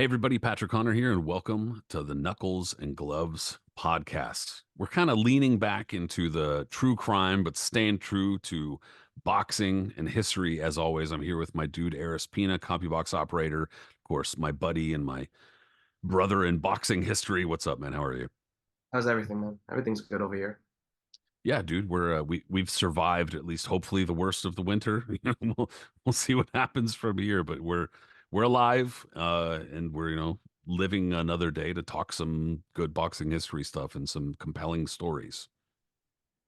Hey, everybody, Patrick Connor here, and welcome to the Knuckles and Gloves podcast. We're kind of leaning back into the true crime, but staying true to boxing and history. As always, I'm here with my dude, Aris Pina, copy box operator. Of course, my buddy and my brother in boxing history. What's up, man? How are you? How's everything, man? Everything's good over here. Yeah, dude, we've survived at least hopefully the worst of the winter. We'll see what happens from here, but we're alive and we're living another day to talk some good boxing history stuff and some compelling stories.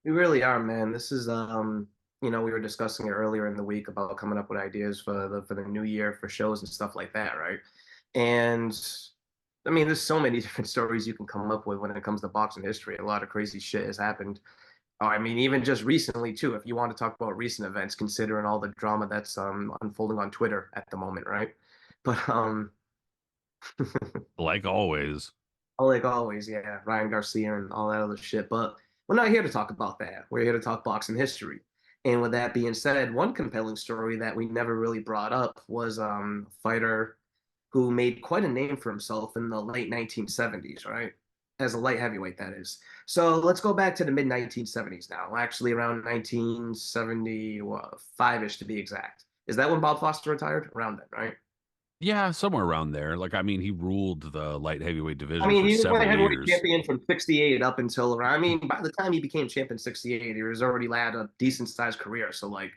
We really are, man. This is we were discussing it earlier in the week about coming up with ideas for the new year for shows and stuff like that, right? And I mean, there's so many different stories you can come up with when it comes to boxing history. A lot of crazy shit has happened. Oh, I mean, even just recently too, if you want to talk about recent events, considering all the drama that's unfolding on Twitter at the moment, right? But Like always. like always, yeah, Ryan Garcia and all that other shit. But we're not here to talk about that. We're here to talk boxing history. And with that being said, one compelling story that we never really brought up was a fighter who made quite a name for himself in the late 1970s, right? As a light heavyweight, that is. So let's go back to the mid 1970s now, actually around 1975-ish to be exact. Is that when Bob Foster retired? Around then, right? Yeah, somewhere around there. Like, I mean, he ruled the light heavyweight I division mean, for he was light several heavyweight years. champion from 68 up until around, I mean, by the time he became champion 68, he was already had a decent sized career. So, like,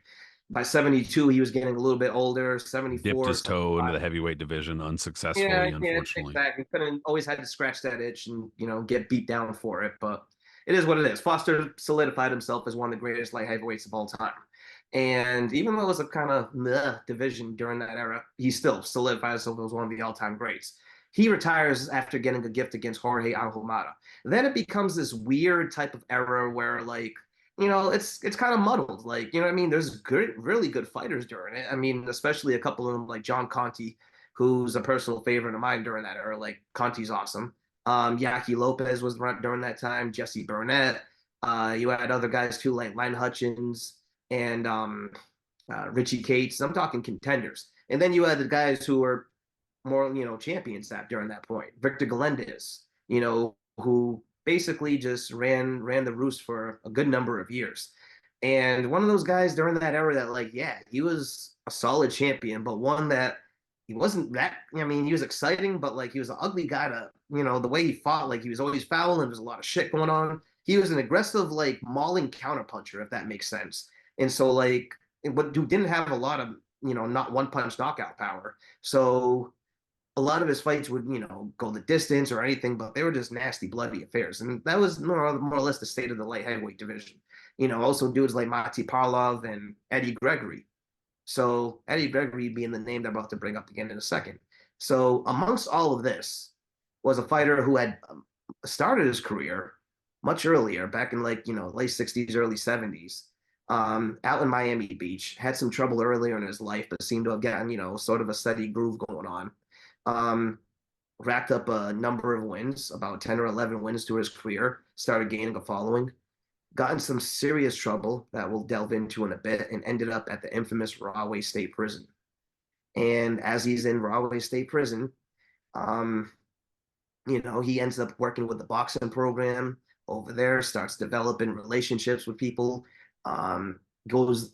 by 72, he was getting a little bit older, Dipped 74, his toe into 75. the heavyweight division Yeah, unsuccessfully, yeah, unfortunately. exactly. Couldn't always had to scratch that itch and, get beat down for it. But it is what it is. Foster solidified himself as one of the greatest light heavyweights of all time. And even though it was a kind of meh division during that era, he still solidified himself as one of the all-time greats. He retires after getting a gift against Jorge Alhumada. Then it becomes this weird type of era where, like, it's kind of muddled. Like, you know what I mean? There's good, really good fighters during it. I mean, especially a couple of them like John Conti, who's a personal favorite of mine during that era. Like, Conti's awesome. Yaki Lopez was during that time. Jesse Burnett. You had other guys too, like Len Hutchins and Richie Cates. I'm talking contenders. And then you had the guys who were more, champions that during that point. Victor Galindez, who basically just ran the roost for a good number of years. And one of those guys during that era that, like, yeah, he was a solid champion, but one that he wasn't that. I mean, he was exciting, but like he was an ugly guy to, the way he fought, like he was always fouling. There was a lot of shit going on. He was an aggressive, like mauling counterpuncher, if that makes sense. And so, like, but dude didn't have a lot of, not one punch knockout power. So a lot of his fights would, go the distance or anything, but they were just nasty, bloody affairs. And that was more or less the state of the light heavyweight division. Also dudes like Mati Parlov and Eddie Gregory. So Eddie Gregory being the name that I'm about to bring up again in a second. So amongst all of this was a fighter who had started his career much earlier, back in, like, late 60s, early 70s, out in Miami Beach. Had some trouble earlier in his life, but seemed to have gotten, sort of a steady groove going on. Um, Racked up a number of wins, about 10 or 11 wins to his career, started gaining a following, got in some serious trouble that we'll delve into in a bit, and ended up at the infamous Rahway State Prison. And as he's in Rahway State Prison, um, he ends up working with the boxing program over there, starts developing relationships with people, um, goes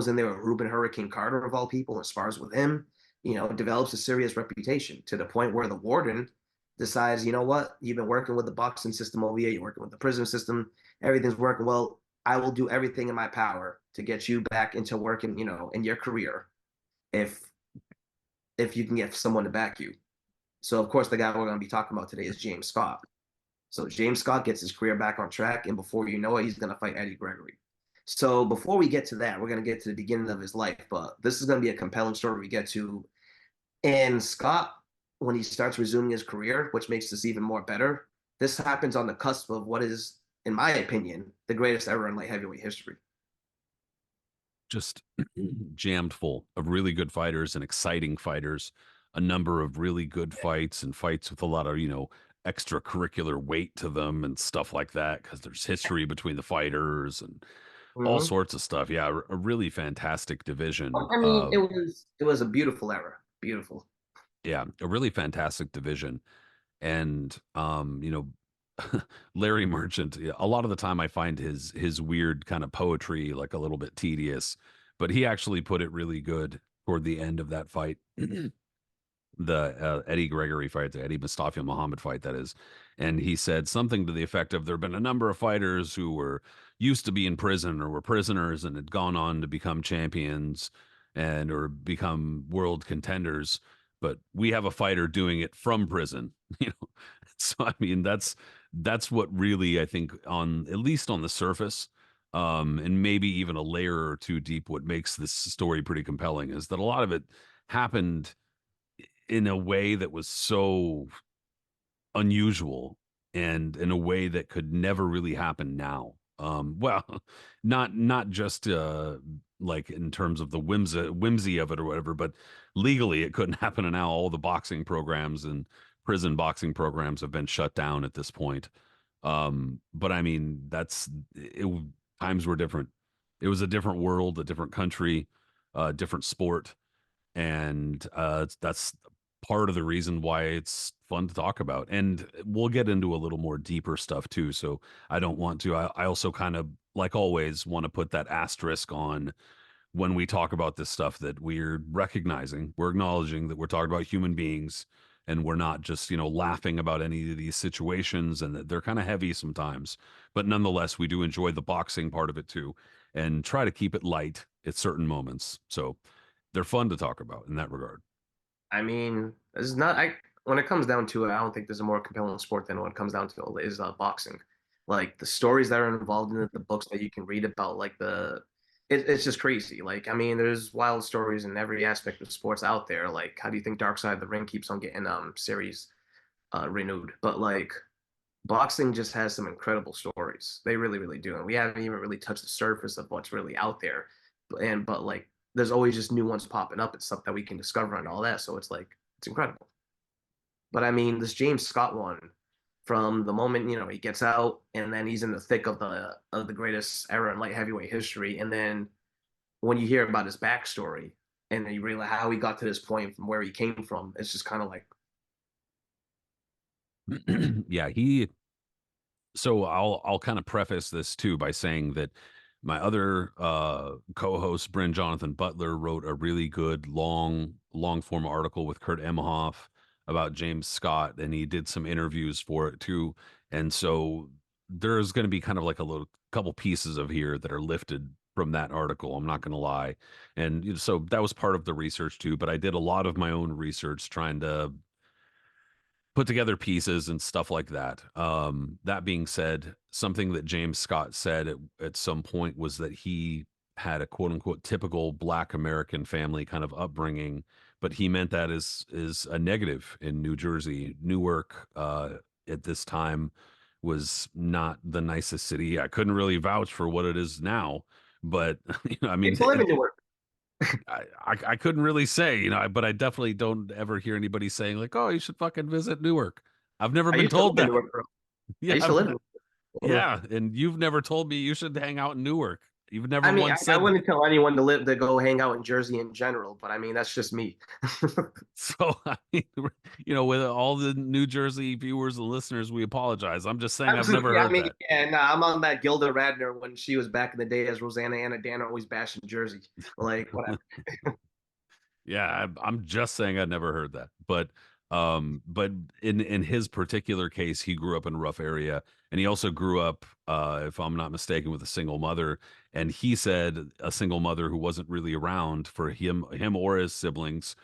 in there with Ruben Hurricane Carter of all people and spars with him, develops a serious reputation to the point where the warden decides, you know what, you've been working with the boxing system over here, you're working with the prison system, everything's working well. I will do everything in my power to get you back into working, in your career if you can get someone to back you. So of course the guy we're going to be talking about today is James Scott. So James Scott gets his career back on track, and before you know it, he's going to fight Eddie Gregory. So before we get to that, we're going to get to the beginning of his life, but this is going to be a compelling story we get to. And Scott, when he starts resuming his career, which makes this even more better, this happens on the cusp of what is, in my opinion, the greatest ever in light heavyweight history. Just jammed full of really good fighters and exciting fighters, a number of really good fights and fights with a lot of, extracurricular weight to them and stuff like that because there's history between the fighters and all Mm-hmm. sorts of stuff. Yeah, a really fantastic division. I mean, it was a beautiful era, beautiful. Yeah, a really fantastic division. And Larry Merchant, yeah, a lot of the time I find his weird kind of poetry like a little bit tedious, but he actually put it really good toward the end of that fight. The Eddie Gregory fight, the Eddie Mustafa Muhammad fight, that is. And he said something to the effect of there have been a number of fighters who were used to be in prison or were prisoners and had gone on to become champions and or become world contenders, but we have a fighter doing it from prison, you know. So I mean that's what really I think on at least on the surface, and maybe even a layer or two deep, what makes this story pretty compelling is that a lot of it happened in a way that was so unusual and in a way that could never really happen now. Well, not just like in terms of the whimsy of it or whatever, but legally it couldn't happen now. All the boxing programs and prison boxing programs have been shut down at this point. But I mean, times were different. It was a different world, a different country, different sport, and that's part of the reason why it's fun to talk about. And we'll get into a little more deeper stuff too. So I don't want to. I also kind of, like always, want to put that asterisk on when we talk about this stuff, that we're recognizing, we're acknowledging that we're talking about human beings, and we're not just laughing about any of these situations, and that they're kind of heavy sometimes. But nonetheless, we do enjoy the boxing part of it too, and try to keep it light at certain moments. So they're fun to talk about in that regard. I mean, it's not. I When it comes down to it, I don't think there's a more compelling sport than when it comes down to it is boxing. Like the stories that are involved in it, the books that you can read about, like it's just crazy. Like I mean, there's wild stories in every aspect of sports out there. Like how do you think Dark Side of the Ring keeps on getting series renewed? But like boxing just has some incredible stories. They really, really do, and we haven't even really touched the surface of what's really out there. But like there's always just new ones popping up and stuff that we can discover and all that. So it's like it's incredible. But I mean, this James Scott one, from the moment he gets out and then he's in the thick of the greatest era in light heavyweight history, and then when you hear about his backstory and then you realize how he got to this point from where he came from, it's just kind of like Yeah, he so I'll kind of preface this too by saying that my other co-host Bryn Jonathan Butler wrote a really good long form article with Kurt Emhoff about James Scott, and he did some interviews for it too. And so there's going to be kind of like a little couple pieces of here that are lifted from that article. I'm not going to lie. And so that was part of the research too, but I did a lot of my own research trying to put together pieces and stuff like that. That being said, something that James Scott said at some point was that he had a quote unquote typical Black American family kind of upbringing, but he meant that is a negative in New Jersey. Newark at this time was not the nicest city. I couldn't really vouch for what it is now, but I they mean, still live in Newark. I couldn't really say, but I definitely don't ever hear anybody saying like, "Oh, you should fucking visit Newark." I've never I been used to told live in that. Newark, bro. I Yeah, used to live in yeah. yeah, and you've never told me you should hang out in Newark. You've never I mean, once I said that. wouldn't tell anyone to go hang out in Jersey in general, but I mean that's just me. So, I mean, with all the New Jersey viewers and listeners, we apologize. I'm just saying I've never Absolutely. I heard mean, that. yeah, nah, I'm on that Gilda Radner when she was back in the day as Rosanna Anna Danner always bashing Jersey. Like, whatever. Yeah, I'm just saying I'd never heard that. But in his particular case, he grew up in a rough area, and he also grew up, if I'm not mistaken, with a single mother. And he said a single mother who wasn't really around for him or his siblings,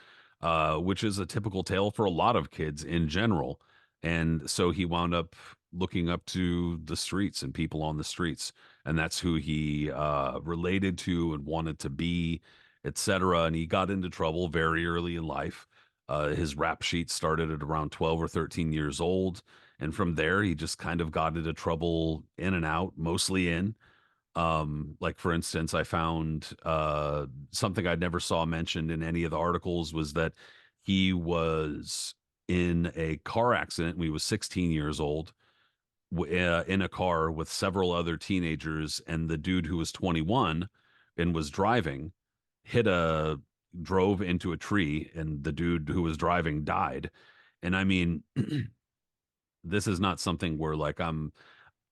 which is a typical tale for a lot of kids in general. And so he wound up looking up to the streets and people on the streets, and that's who he related to and wanted to be, etc. And he got into trouble very early in life. His rap sheet started at around 12 or 13 years old. And from there, he just kind of got into trouble in and out, mostly in. Like, for instance, I found something I never saw mentioned in any of the articles was that he was in a car accident when he was 16 years old, in a car with several other teenagers. And the dude who was 21 and was driving hit drove into a tree and the dude who was driving died. And I mean, this is not something where like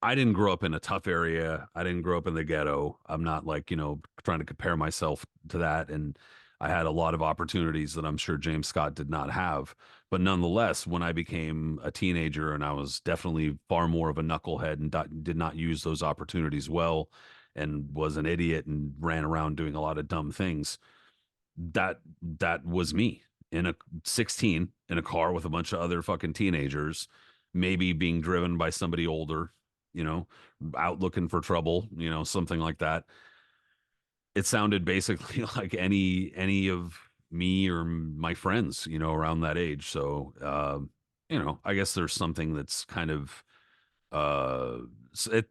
I didn't grow up in a tough area. I didn't grow up in the ghetto. I'm not like, trying to compare myself to that. And I had a lot of opportunities that I'm sure James Scott did not have. But nonetheless, when I became a teenager and I was definitely far more of a knucklehead and did not use those opportunities well and was an idiot and ran around doing a lot of dumb things, that was me in a 16 in a car with a bunch of other fucking teenagers, maybe being driven by somebody older, you know, out looking for trouble, something like that. It sounded basically like any of me or my friends, around that age. So, I guess there's something that's kind of uh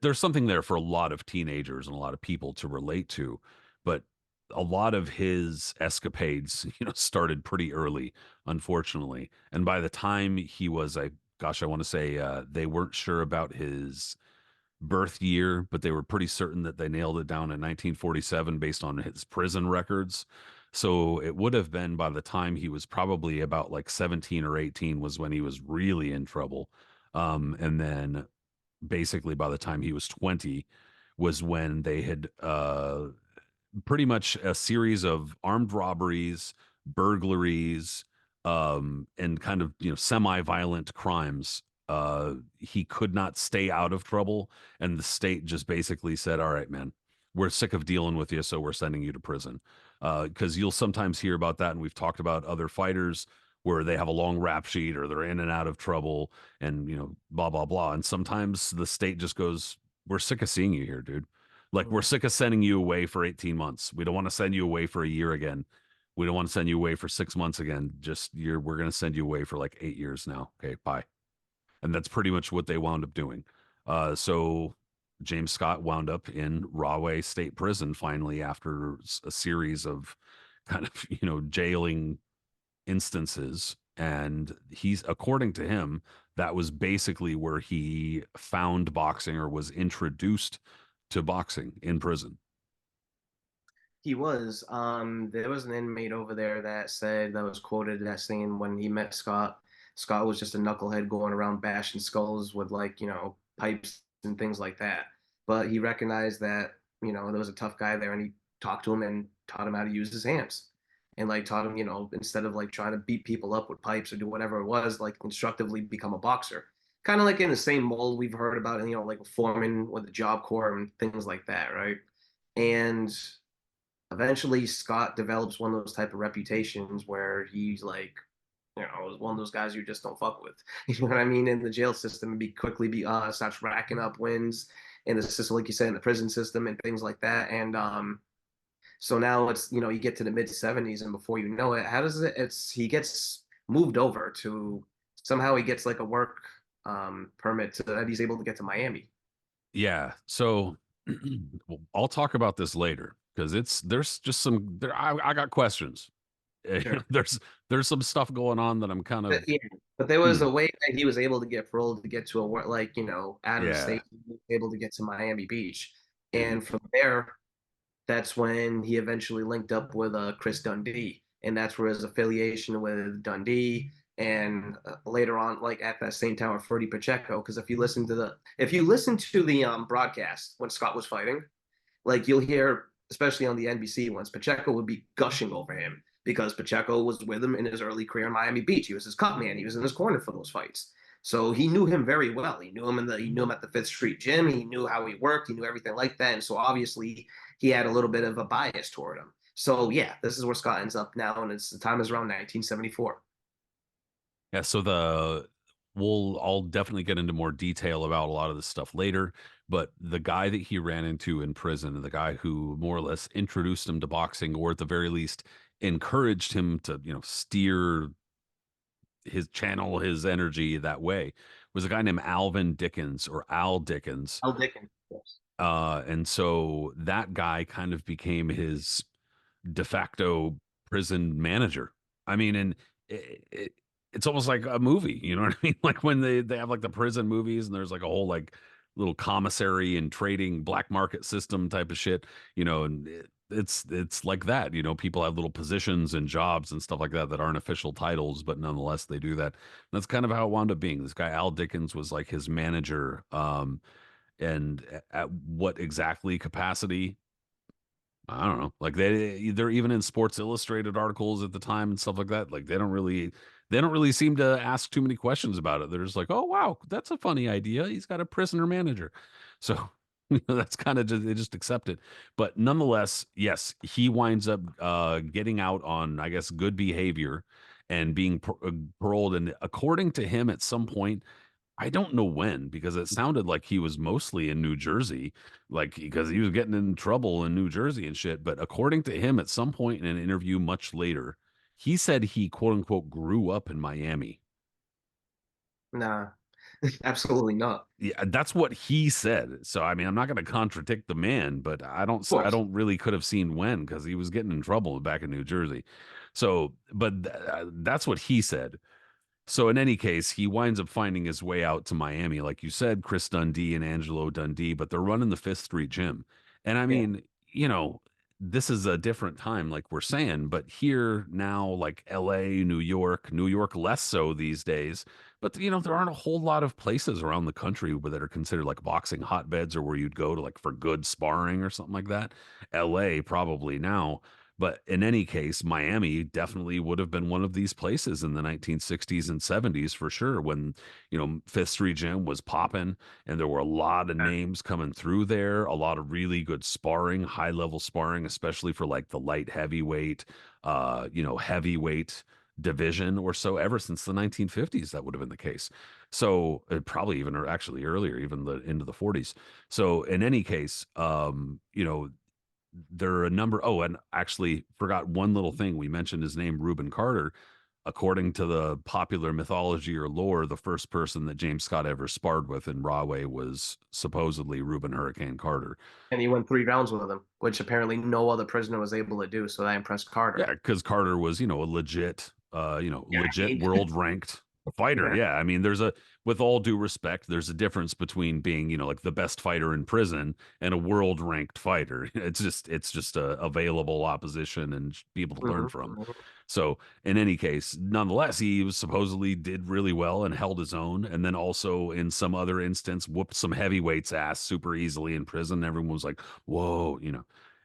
there's something there for a lot of teenagers and a lot of people to relate to, but a lot of his escapades started pretty early, unfortunately. And by the time he was, I want to say, they weren't sure about his birth year, but they were pretty certain that they nailed it down in 1947 based on his prison records. So it would have been by the time he was probably about like 17 or 18 was when he was really in trouble. And then basically by the time he was 20 was when they had pretty much a series of armed robberies, burglaries, and kind of semi-violent crimes. He could not stay out of trouble, and the state just basically said, "All right, man, we're sick of dealing with you, so we're sending you to prison." Because you'll sometimes hear about that, and we've talked about other fighters where they have a long rap sheet or they're in and out of trouble, and blah blah blah. And sometimes the state just goes, "We're sick of seeing you here, dude. Like, we're sick of sending you away for 18 months. We don't want to send you away for a year again. We don't want to send you away for 6 months again. We're going to send you away for like 8 years now. Okay, bye." And that's pretty much what they wound up doing. So James Scott wound up in Rahway State Prison finally after a series of kind of, jailing instances. And according to him, that was basically where he found boxing or was introduced to boxing in prison. He was. There was an inmate over there that was quoted as saying when he met Scott, Scott was just a knucklehead going around bashing skulls with like, pipes and things like that. But he recognized that, there was a tough guy there and he talked to him and taught him how to use his hands. And like taught him, instead of like trying to beat people up with pipes or do whatever it was, like constructively become a boxer. Kind of like in the same mold we've heard about, like a foreman with the Job Corps and things like that, right? And eventually Scott develops one of those type of reputations where he's like, one of those guys you just don't fuck with. You know what I mean? In the jail system, and starts racking up wins in the system, like you said, in the prison system and things like that. And so now it's you get to the mid 70s, and before you know it, how does it? It's he gets moved over to somehow he gets like a work permit so that he's able to get to Miami. Yeah. So well, I'll talk about this later because there's just I got questions. Sure. There's some stuff going on that I'm kind of Yeah, but there was hmm, a way that he was able to get paroled to get to a like out of the yeah. state, able to get to Miami Beach, Mhm. and from there, that's when he eventually linked up with Chris Dundee, and that's where his affiliation with Dundee, and later on, like at that same time, with Freddie Pacheco, because if you listen to the broadcast when Scott was fighting, like you'll hear, especially on the NBC ones, Pacheco would be gushing over him because Pacheco was with him in his early career in Miami Beach. He was his cut man. He was in his corner for those fights. So he knew him very well. He knew him at the Fifth Street Gym. He knew how he worked. He knew everything like that. And so obviously he had a little bit of a bias toward him. So yeah, this is where Scott ends up now, and the time is around 1974. Yeah, so I'll definitely get into more detail about a lot of this stuff later, but the guy that he ran into in prison, the guy who more or less introduced him to boxing, or at the very least encouraged him to, steer his energy that way, was a guy named Alvin Dickens or Al Dickens. Al Dickens. Yes. And so that guy kind of became his de facto prison manager. I mean, and it's almost like a movie, you know what I mean? Like when they have like the prison movies and there's like a whole like little commissary and trading black market system type of shit, and it's like that. People have little positions and jobs and stuff like that that aren't official titles, but nonetheless they do that. And that's kind of how it wound up being. This guy Al Dickens was like his manager, and at what exactly capacity, I don't know. Like they're even in Sports Illustrated articles at the time and stuff like that. Like they don't really seem to ask too many questions about it. They're just like, "Oh wow, that's a funny idea. He's got a prisoner manager." So that's kind of just they just accept it. But nonetheless, yes, he winds up getting out on, I guess, good behavior and being paroled. And according to him, at some point, I don't know when, because it sounded like he was mostly in New Jersey, like because he was getting in trouble in New Jersey and shit. But according to him, at some point in an interview much later, he said he quote unquote grew up in Miami. Nah, absolutely not. Of Yeah, that's what he said. So I mean, I'm not going to contradict the man, but I course. don't really could have seen when, because he was getting in trouble back in New Jersey. So, but that's what he said. So in any case, he winds up finding his way out to Miami, like you said, Chris Dundee and Angelo Dundee, but they're running the Fifth Street Gym. And I Yeah. mean, this is a different time, like we're saying, but here now, like LA, New York less so these days. But there aren't a whole lot of places around the country that are considered like boxing hotbeds, or where you'd go to like for good sparring or something like that. LA probably now. But in any case, Miami definitely would have been one of these places in the 1960s and 70s for sure, when, Fifth Street Gym was popping and there were a lot of names coming through there, a lot of really good sparring, high level sparring, especially for like the light heavyweight, heavyweight division or so. Ever since the 1950s, that would have been the case. So probably even, or actually earlier, even the into the 40s. So in any case, there are a number. Oh, and actually forgot one little thing. We mentioned his name, Reuben Carter. According to the popular mythology or lore, the first person that James Scott ever sparred with in Rahway was supposedly Reuben Hurricane Carter. And he went 3 rounds with him, which apparently no other prisoner was able to do. So that impressed Yeah, Carter. because Carter was, a Yeah, I legit mean, world ranked fighter. yeah. Yeah, I mean, with all due respect, there's a difference between being, like the best fighter in prison and a world ranked fighter. It's just a available opposition and people to learn Mhm, from. mhm. So in any case, nonetheless, he was supposedly did really well and held his own, and then also in some other instance whooped some heavyweights ass super easily in prison. Everyone was like, "Whoa."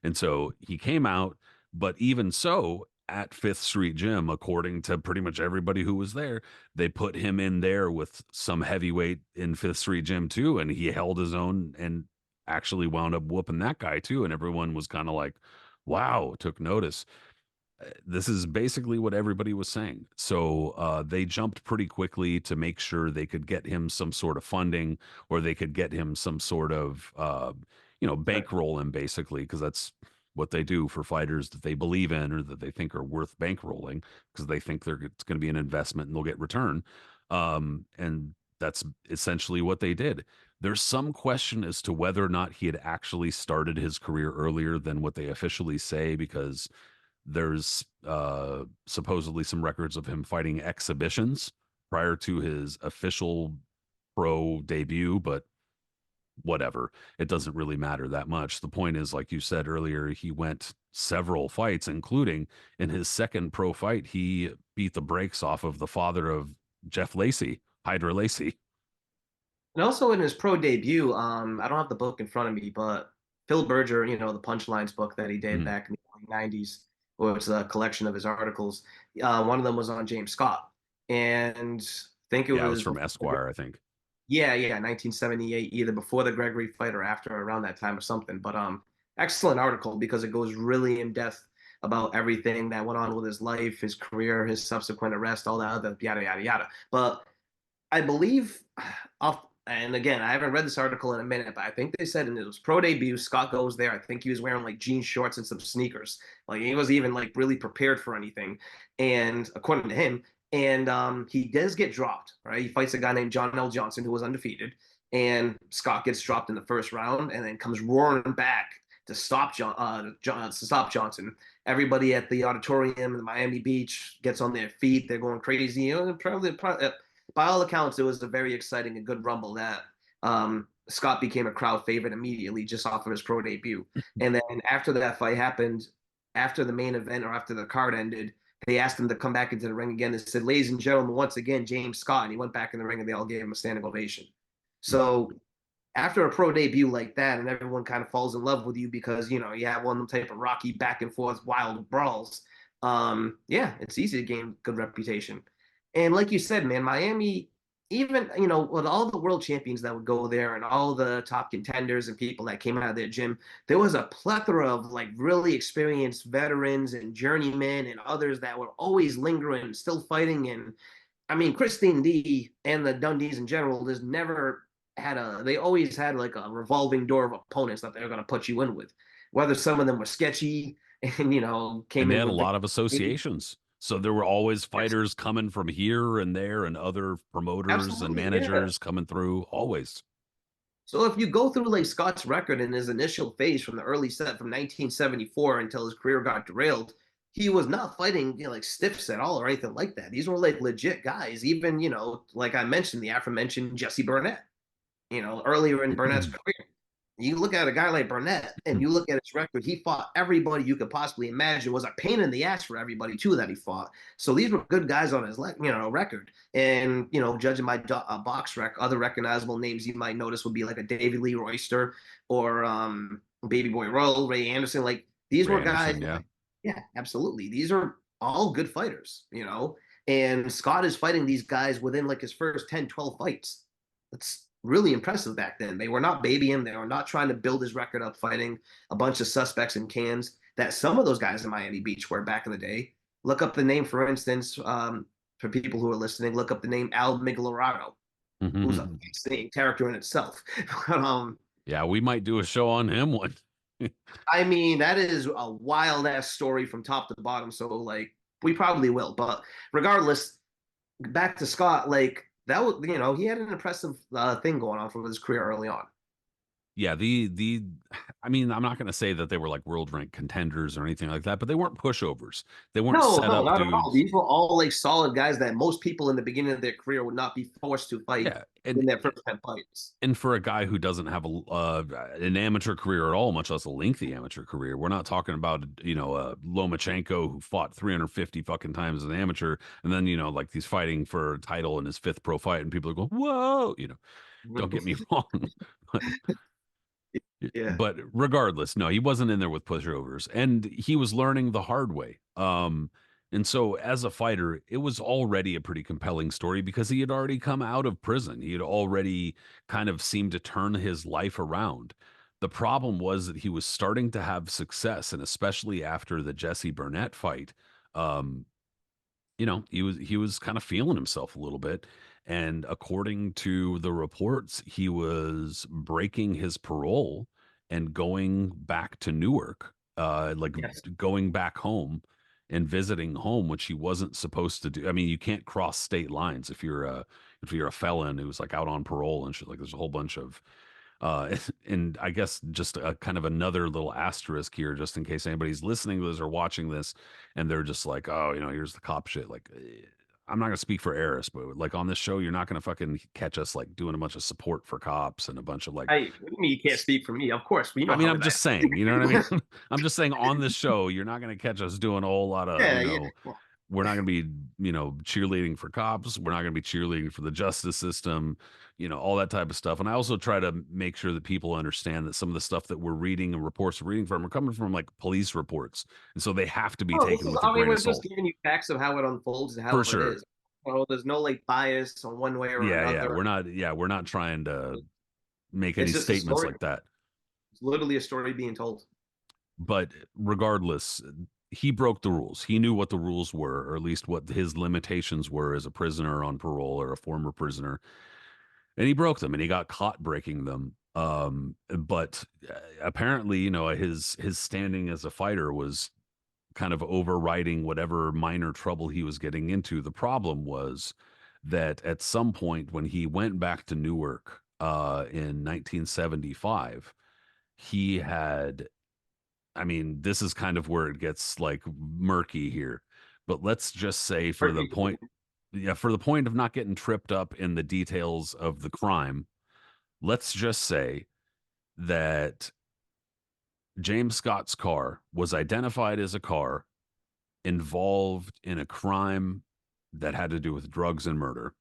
And so he came out, but even so, at Fifth Street Gym, according to pretty much everybody who was there, they put him in there with some heavyweight in Fifth Street Gym too, and he held his own and actually wound up whooping that guy too. And everyone was kind of like, wow, took notice. This is basically what everybody was saying. So they jumped pretty quickly to make sure they could get him some sort of funding, or they could get him some sort of, Right. bankroll him basically, because that's what they do for fighters that they believe in or that they think are worth bankrolling, because they think it's going to be an investment and they'll get return. And that's essentially what they did. There's some question as to whether or not he had actually started his career earlier than what they officially say, because there's supposedly some records of him fighting exhibitions prior to his official pro debut, but whatever. It doesn't really matter that much. The point is, like you said earlier, he went several fights, including in his second pro fight, he beat the brakes off of the father of Jeff Lacey, Hydra Lacey. And also in his pro debut, I don't have the book in front of me, but Phil Berger, the Punchlines book that he did Mhm. back in the early 90s, was a collection of his articles. One of them was on James Scott. And I think it Yeah, it was was from before, Esquire, I think. yeah, 1978, either before the Gregory fight or after, around that time or something. But excellent article because it goes really in depth about everything that went on with his life, his career, his subsequent arrest, all that other yada yada yada. But I believe off, and again, I haven't read this article in a minute, but I think they said in his pro debut, Scott goes there. I think he was wearing like jean shorts and some sneakers. Like he wasn't even like really prepared for anything. And according to him, and he does get dropped, right? He fights a guy named John L. Johnson who was undefeated. And Scott gets dropped in the first round and then comes roaring back to stop to stop Johnson. Everybody at the auditorium in Miami Beach gets on their feet. They're going crazy. Probably by all accounts, it was a very exciting and good rumble that Scott became a crowd favorite immediately just off of his pro debut. And then after that fight happened, after the main event or after the card ended, they asked him to come back into the ring again. They said, "Ladies and gentlemen, once again, James Scott." And he went back in the ring and they all gave him a standing ovation. So after a pro debut like that, and everyone kind of falls in love with you because you have one of them type of rocky back and forth wild brawls. Yeah, it's easy to gain good reputation. And like you said, man, Miami, even with all the world champions that would go there and all the top contenders and people that came out of their gym, there was a plethora of like really experienced veterans and journeymen and others that were always lingering, still fighting. And I mean, Christine D and the Dundees in general, there's never they always had like a revolving door of opponents that they were going to put you in with, whether some of them were sketchy and And came they in had a with lot of associations. So there were always fighters coming from here and there and other promoters and absolutely, yeah. managers coming through always. So if you go through like Scott's record in his initial phase from the early set from 1974 until his career got derailed, he was not fighting like stiffs at all or anything like that. These were like legit guys. Even like I mentioned, the aforementioned Jesse Burnett. Earlier in Burnett's career. You look at a guy like Burnett and you look at his record, he fought everybody you could possibly imagine, was a pain in the ass for everybody too that he fought. So these were good guys on his record. And judging by box rec, other recognizable names you might notice would be like a David Lee Royster or Baby Boy Roll, Ray Anderson. Like these Ray were guys. Anderson, yeah. Yeah, absolutely. These are all good fighters. And Scott is fighting these guys within like his first 10, 12 fights. That's really impressive back then. They were not babying. They were not trying to build his record up fighting a bunch of suspects in cans that some of those guys in Miami Beach were back in the day. Look up the name, for instance, for people who are listening, look up the name Al Miglarado, who's a fascinating character in itself. Yeah, we might do a show on him one. I mean, that is a wild ass story from top to bottom. So, like, we probably will. But regardless, back to Scott, like, that was, he had an impressive thing going on for his career early on. Yeah, the I mean, I'm not going to say that they were like world rank contenders or anything like that, but they weren't pushovers. They weren't No, set no, up not at all. dudes. These were all like solid guys that most people in the beginning of their career would not be forced to fight Yeah, in their first 10 fights. and for a guy who doesn't have an amateur career at all, much less a lengthy amateur career, we're not talking about Lomachenko who fought 350 fucking times as an amateur, and then like he's fighting for a title in his fifth pro fight, and people are going, "Whoa!" Don't get me wrong, but Yeah. but regardless, no, he wasn't in there with pushovers, and he was learning the hard way. And so as a fighter, it was already a pretty compelling story because he had already come out of prison. He had already kind of seemed to turn his life around. The problem was that he was starting to have success, and especially after the Jesse Burnett fight, um, he was kind of feeling himself a little bit. And according to the reports, he was breaking his parole and going back to Newark, like Yes. going back home and visiting home, which he wasn't supposed to do. I mean, you can't cross state lines if you're a felon who's like out on parole and shit. Like there's a whole bunch of and I guess just a kind of another little asterisk here, just in case anybody's listening to this or watching this, and they're just like, oh, here's the cop shit. Like, I'm not gonna speak for Aris, but like on this show, you're not gonna fucking catch us like doing a bunch of support for cops and a bunch of like. What do you mean you can't speak for me? Of course, we I know mean, how I'm that. just saying, you know what I mean? I'm just saying on this show, you're not gonna catch us doing a whole lot of, Yeah, yeah. Well, we're not going to be, cheerleading for cops. We're not going to be cheerleading for the justice system, all that type of stuff. And I also try to make sure that people understand that some of the stuff that we're reading and reports we're reading from are coming from like police reports. And so they have to be oh, this taken is. with a I mean, grain of we're just salt. giving you facts of how it unfolds and For how it sure. is. There's no like bias on one way or Yeah, yeah. another. We're not trying to make any It's just a statements story. like that. It's literally a story being told. But regardless, he broke the rules. He knew what the rules were, or at least what his limitations were as a prisoner on parole or a former prisoner, and he broke them and he got caught breaking them. But apparently, his standing as a fighter was kind of overriding whatever minor trouble he was getting into. The problem was that at some point when he went back to Newark in 1975, he had, I mean, this is kind of where it gets like murky here, but let's just say for the point, yeah, for the point of not getting tripped up in the details of the crime, let's just say that James Scott's car was identified as a car involved in a crime that had to do with drugs and murder,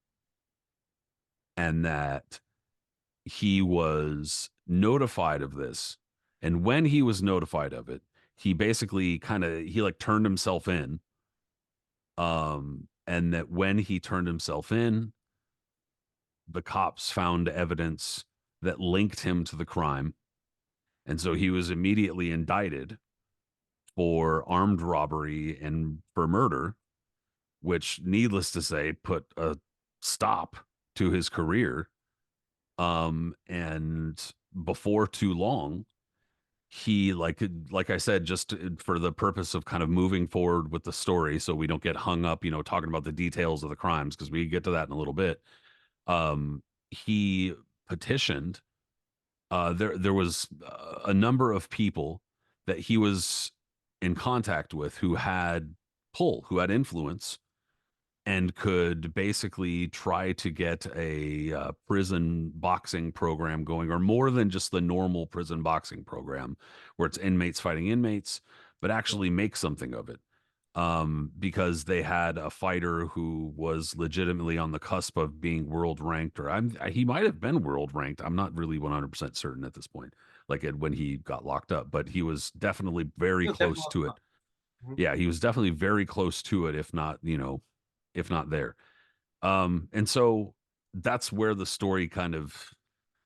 and that he was notified of this. And when he was notified of it, he basically he like turned himself in. And that when he turned himself in, the cops found evidence that linked him to the crime. And so he was immediately indicted for armed robbery and for murder, which, needless to say, put a stop to his career. And before too long, he like I said, just for the purpose of kind of moving forward with the story, so we don't get hung up, talking about the details of the crimes, because we get to that in a little bit. He petitioned. There was a number of people that he was in contact with who had pull, who had influence, and could basically try to get a prison boxing program going, or more than just the normal prison boxing program where it's inmates fighting inmates, but actually make something of it. Because they had a fighter who was legitimately on the cusp of being world ranked, or he might have been world ranked. I'm not really 100% certain at this point, like when he got locked up, but he was definitely very It was close definitely to it. Mhm. Yeah, he was definitely very close to it, if not, if not there. And so that's where the story kind of,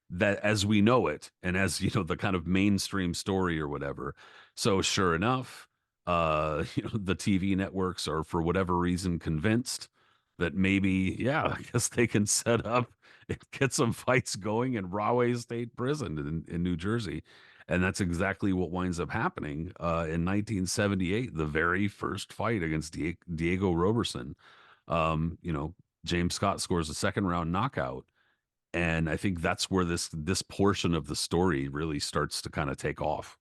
that as we know it, and as the kind of mainstream story or whatever. So sure enough, the TV networks are for whatever reason convinced that maybe, yeah, I guess they can set up and get some fights going in Rahway State Prison in New Jersey. And that's exactly what winds up happening in 1978, the very first fight against Diego Roberson. James Scott scores a second round knockout, and I think that's where this portion of the story really starts to kind of take off.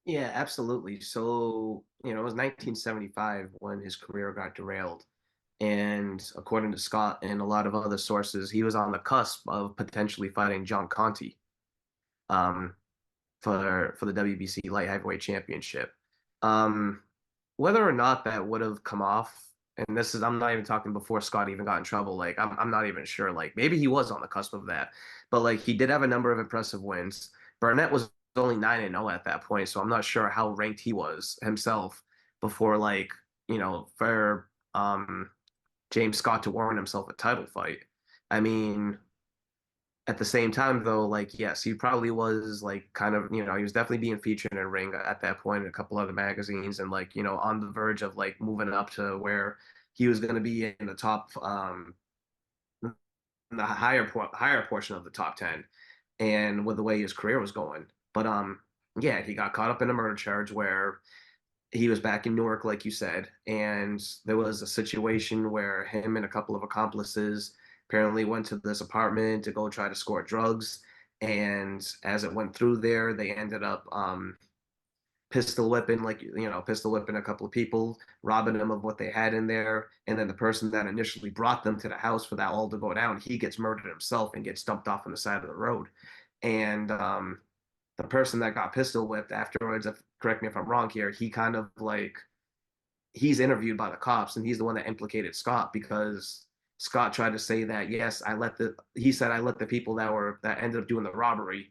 Yeah, absolutely. So, it was 1975 when his career got derailed. And according to Scott and a lot of other sources, he was on the cusp of potentially fighting John Conti um, for the WBC light heavyweight championship. Um, Whether or not that would have come off, and this is, I'm not even talking before Scott even got in trouble. Like, I'm not even sure. Like, maybe he was on the cusp of that, but like, he did have a number of impressive wins. Burnett was only 9-0 at that point, so I'm not sure how ranked he was himself before, like, for James Scott to warrant himself a title fight. I mean, at the same time, though, like, yes, he probably was like kind of, he was definitely being featured in a ring at that point in a couple other magazines, and like, on the verge of like moving up to where he was going to be in the top, in the higher portion of the top 10, and with the way his career was going. But yeah, he got caught up in a murder charge where he was back in Newark, like you said, and there was a situation where him and a couple of accomplices apparently went to this apartment to go try to score drugs. And as it went through there, they ended up pistol whipping a couple of people, robbing them of what they had in there. And then the person that initially brought them to the house for that all to go down, he gets murdered himself and gets dumped off on the side of the road. And the person that got pistol whipped afterwards, correct me if I'm wrong here, he kind of like he's interviewed by the cops, and he's the one that implicated Scott because Scott tried to say that, yes, he said I let the people that ended up doing the robbery.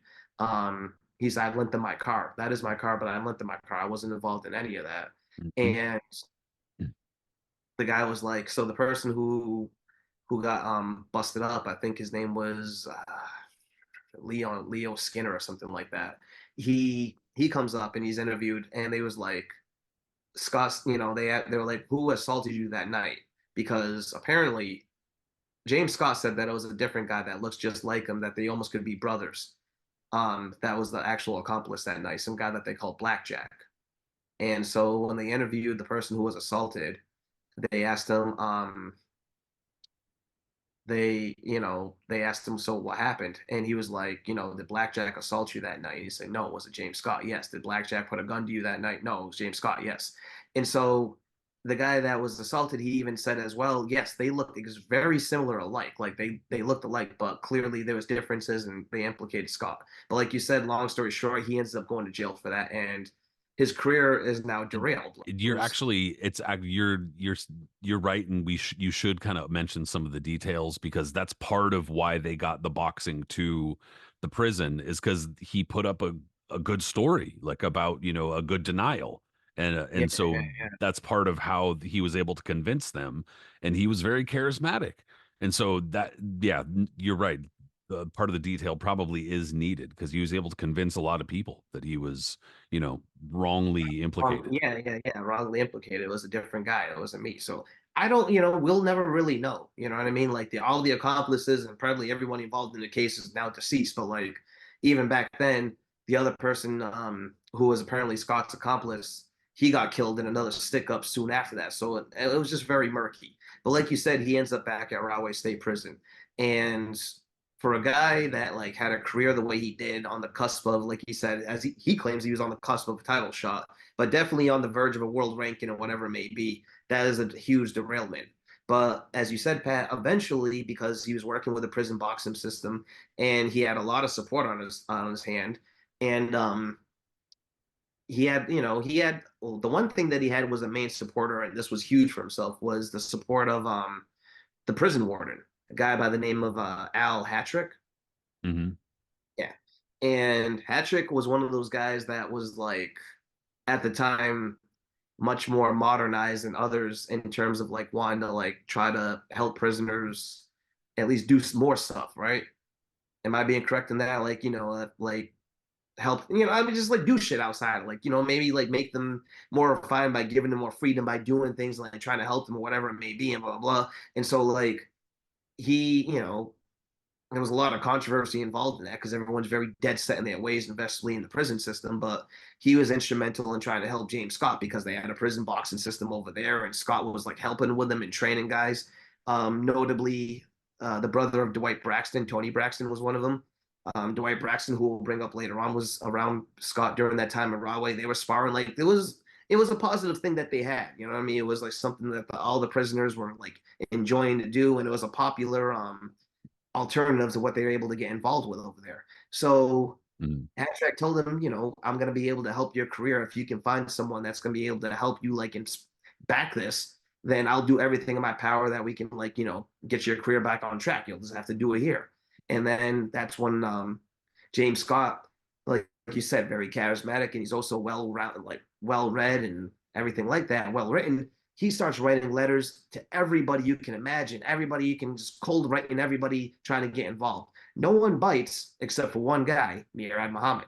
He said I lent them my car. That is my car, but I lent them my car. I wasn't involved in any of that. Mhm. And the guy was like, so the person who got busted up, I think his name was Leo Skinner or something like that. He comes up and he's interviewed, and they was like, Scott's, they were like, who assaulted you that night? Because apparently James Scott said that it was a different guy that looks just like him, that they almost could be brothers. That was the actual accomplice that night, some guy that they called Blackjack. And so when they interviewed the person who was assaulted, they asked him, they asked him, so what happened? And he was like, did Blackjack assault you that night? And he said, no. Was it James Scott? Yes. Did Blackjack put a gun to you that night? No, it was James Scott. Yes. And so the guy that was assaulted, he even said as well, yes, they looked very similar alike. Like they looked alike, but clearly there was differences and they implicated Scott. But like you said, long story short, he ends up going to jail for that, and his career is now derailed. Like, it You're was actually you're right, and you should kind of mention some of the details because that's part of why they got the boxing to the prison is because he put up a good story like about a good denial, yeah, and so yeah, that's part of how he was able to convince them, and he was very charismatic, and so that yeah, you're right. Part of the detail probably is needed because he was able to convince a lot of people that he was wrongly implicated. yeah, wrongly implicated. It was a different guy. It wasn't me. So I don't, we'll never really know. You know what I mean? Like all the accomplices and probably everyone involved in the case is now deceased. But like even back then, the other person who was apparently Scott's accomplice, he got killed in another stick up soon after that. So it was just very murky. But like you said, he ends up back at Rahway State Prison, and for a guy that like had a career the way he did on the cusp of, like he said, as he claims he was on the cusp of a title shot, but definitely on the verge of a world ranking or whatever it may be, that is a huge derailment. But as you said, Pat, eventually, because he was working with a prison boxing system and he had a lot of support on his hand, and he had the one thing that he had was a main supporter, and this was huge for himself, was the support of the prison warden, a guy by the name of Al Hattrick. Hmm. Yeah. And Hattrick was one of those guys that was like at the time much more modernized than others in terms of like wanting to like try to help prisoners at least do more stuff, right? Am I being correct in that? Like, like help, I mean, just like do shit outside, like, maybe like make them more refined by giving them more freedom by doing things like trying to help them or whatever it may be and blah, blah, blah. And so, like, he, there was a lot of controversy involved in that because everyone's very dead set in their ways, investly in the prison system. But he was instrumental in trying to help James Scott because they had a prison boxing system over there, and Scott was like helping with them and training guys. Notably, the brother of Dwight Braxton, Tony Braxton, was one of them. Dwight Braxton, who we'll bring up later on, was around Scott during that time in Rahway. They were sparring like it was a positive thing that they had. You know what I mean? It was like something that all the prisoners were like enjoying to do, and it was a popular alternatives of what they were able to get involved with over there. So Hmm. Hatchback told him, I'm going to be able to help your career if you can find someone that's going to be able to help you like back this. Then I'll do everything in my power that we can like get your career back on track. You'll just have to do it here. And then that's when James Scott, like you said, very charismatic, and he's also well read and everything like that, well written. He starts writing letters to everybody you can imagine, everybody you can just cold writing, everybody trying to get involved. No one bites except for one guy, Dwight Muhammad,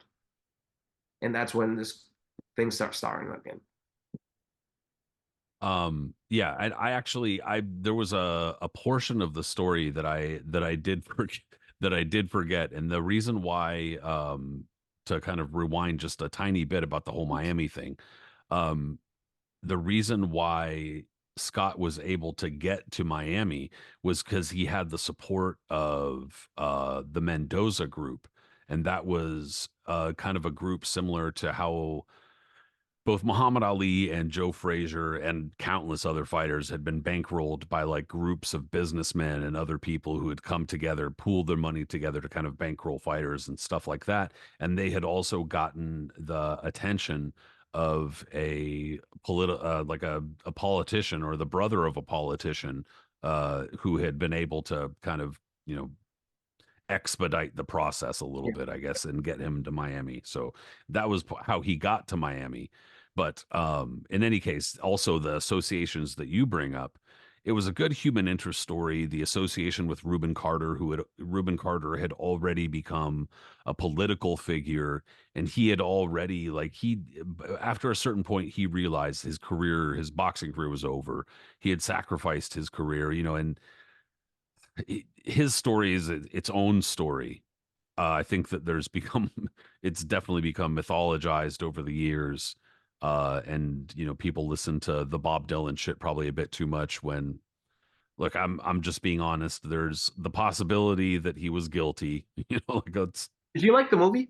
and that's when this thing starts starring again. Yeah, I actually I there was a portion of the story that I did forget that I did forget, and the reason why to kind of rewind just a tiny bit about the whole Miami thing, um the reason why Scott was able to get to Miami was because he had the support of the Mendoza group, and that was kind of a group similar to how both Muhammad Ali and Joe Frazier and countless other fighters had been bankrolled by like groups of businessmen and other people who had come together, pooled their money together to kind of bankroll fighters and stuff like that. And they had also gotten the attention of a like a politician or the brother of a politician who had been able to kind of, expedite the process a little Yeah. bit, I guess, and get him to Miami. So that was how he got to Miami. But in any case, also the associations that you bring up, it was a good human interest story. The association with Reuben Carter had already become a political figure, and he had already like he after a certain point he realized his boxing career was over. He had sacrificed his career, and his story is its own story. I think that there's become it's definitely become mythologized over the years. And people listen to the Bob Dylan shit probably a bit too much when look, I'm just being honest. There's the possibility that he was guilty. Like it's Did you like the movie?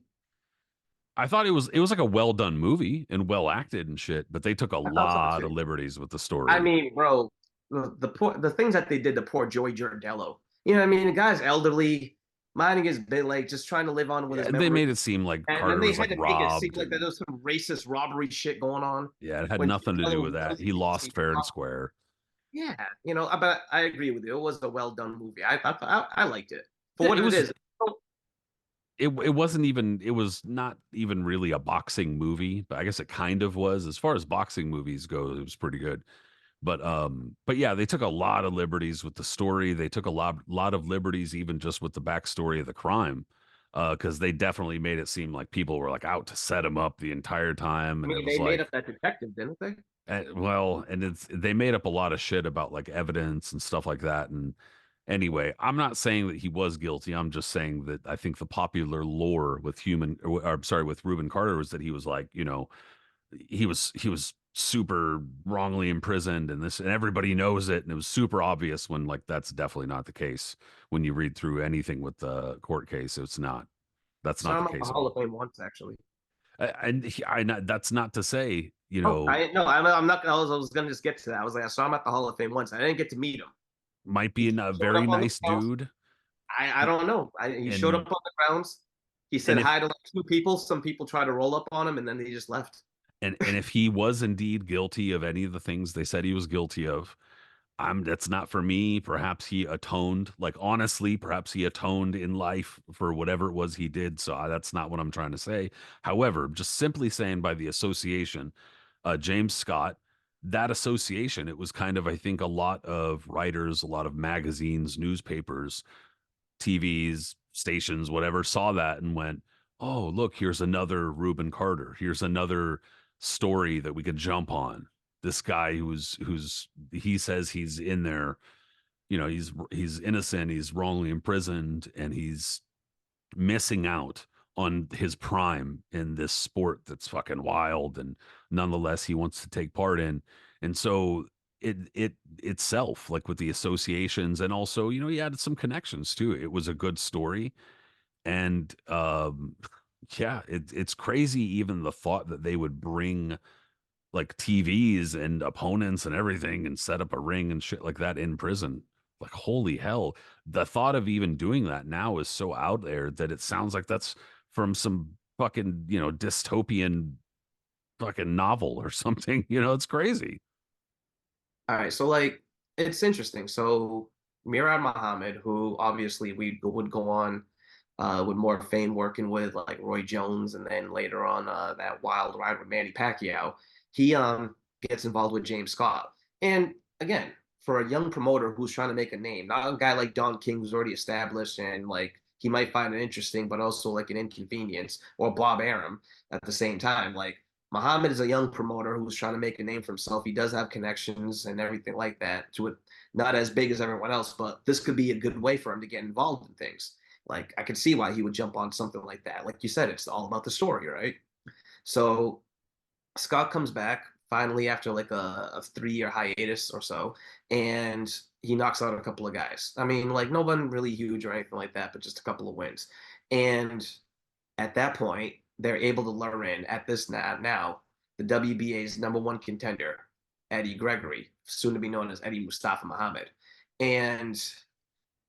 I thought it was like a well done movie and well acted and shit, but they took a I thought so lot of too. liberties with the I story. mean, bro, the things that they did to poor Joey Giardello. You know what I mean? The guy's elderly, minding his bit, like just trying to live on with his Yeah, they memory. made it seem like And then Carter they was had like to make it seem robbed like that there and was some racist robbery shit going on yeah, it had when nothing to do Giardello with that. literally He thinks lost he's fair and robbed. square. Yeah, but I agree with you. It was a well done movie. I liked it for Yeah, what it it was is. it wasn't even it was not even really a boxing movie, but I guess it kind of was. As far as boxing movies go, it was pretty good. But yeah, they took a lot of liberties with the story. They took a lot of liberties even just with the backstory of the crime. Because they definitely made it seem like people were like out to set him up the entire time. I And it mean, was they made like, up that detective, didn't they? well, and they made up a lot of shit about like evidence and stuff like that. And anyway, I'm not saying that he was guilty. I'm just saying that I think the popular lore with I'm sorry, with Reuben Carter was that he was like, he was super wrongly imprisoned and this and everybody knows it and it was super obvious when like that's definitely not the case when you read through anything with the court case. It's not. That's not Saw the him at the case at Hall of all. Fame once, actually. That's not to say, Oh, I no, I'm not. I was gonna just get to that. I was like, I saw him at the Hall of Fame once. I didn't get to meet him. might He be a showed very up on the nice grounds. dude. I don't know. He showed up and on the grounds. He and said if hi to like two people. Some people tried to roll up on him, and then he just left. and if he was indeed guilty of any of the things they said he was guilty of, that's not for me. Perhaps he atoned, like honestly, perhaps he atoned in life for whatever it was he did. So that's not what I'm trying to say. However, just simply saying by the association, James Scott, that association, it was kind of, I think, a lot of writers, a lot of magazines, newspapers, TVs, stations, whatever, saw that and went, "Oh, look, here's another Reuben Carter. Here's another story that we could jump on. This guy who's he says he's in there, he's innocent, he's wrongly imprisoned, and he's missing out on his prime in this sport that's fucking wild and nonetheless he wants to take part in." And so it itself, like with the associations, and also he added some connections too. It was a good story. And yeah, it's crazy even the thought that they would bring like TVs and opponents and everything and set up a ring and shit like that in prison. Like, holy hell. The thought of even doing that now is so out there that it sounds like that's from some fucking, dystopian fucking novel or something. It's crazy. All right, so like it's interesting. So Murad Muhammad, who obviously we would go on with more fame working with like Roy Jones, and then later on that wild ride with Manny Pacquiao, he gets involved with James Scott. And again, for a young promoter who's trying to make a name, not a guy like Don King who's already established and like he might find it interesting, but also like an inconvenience, or Bob Arum at the same time. Like Muhammad is a young promoter who's trying to make a name for himself. He does have connections and everything like that to it, not as big as everyone else, but this could be a good way for him to get involved in things. Like I could see why he would jump on something like that. Like you said, it's all about the story, right? So Scott comes back finally after like a 3 year hiatus or so, and he knocks out a couple of guys. I mean, like no one really huge or anything like that, but just a couple of wins. And at that point, they're able to lure in at this now the WBA's number one contender, Eddie Gregory, soon to be known as Eddie Mustafa Muhammad. And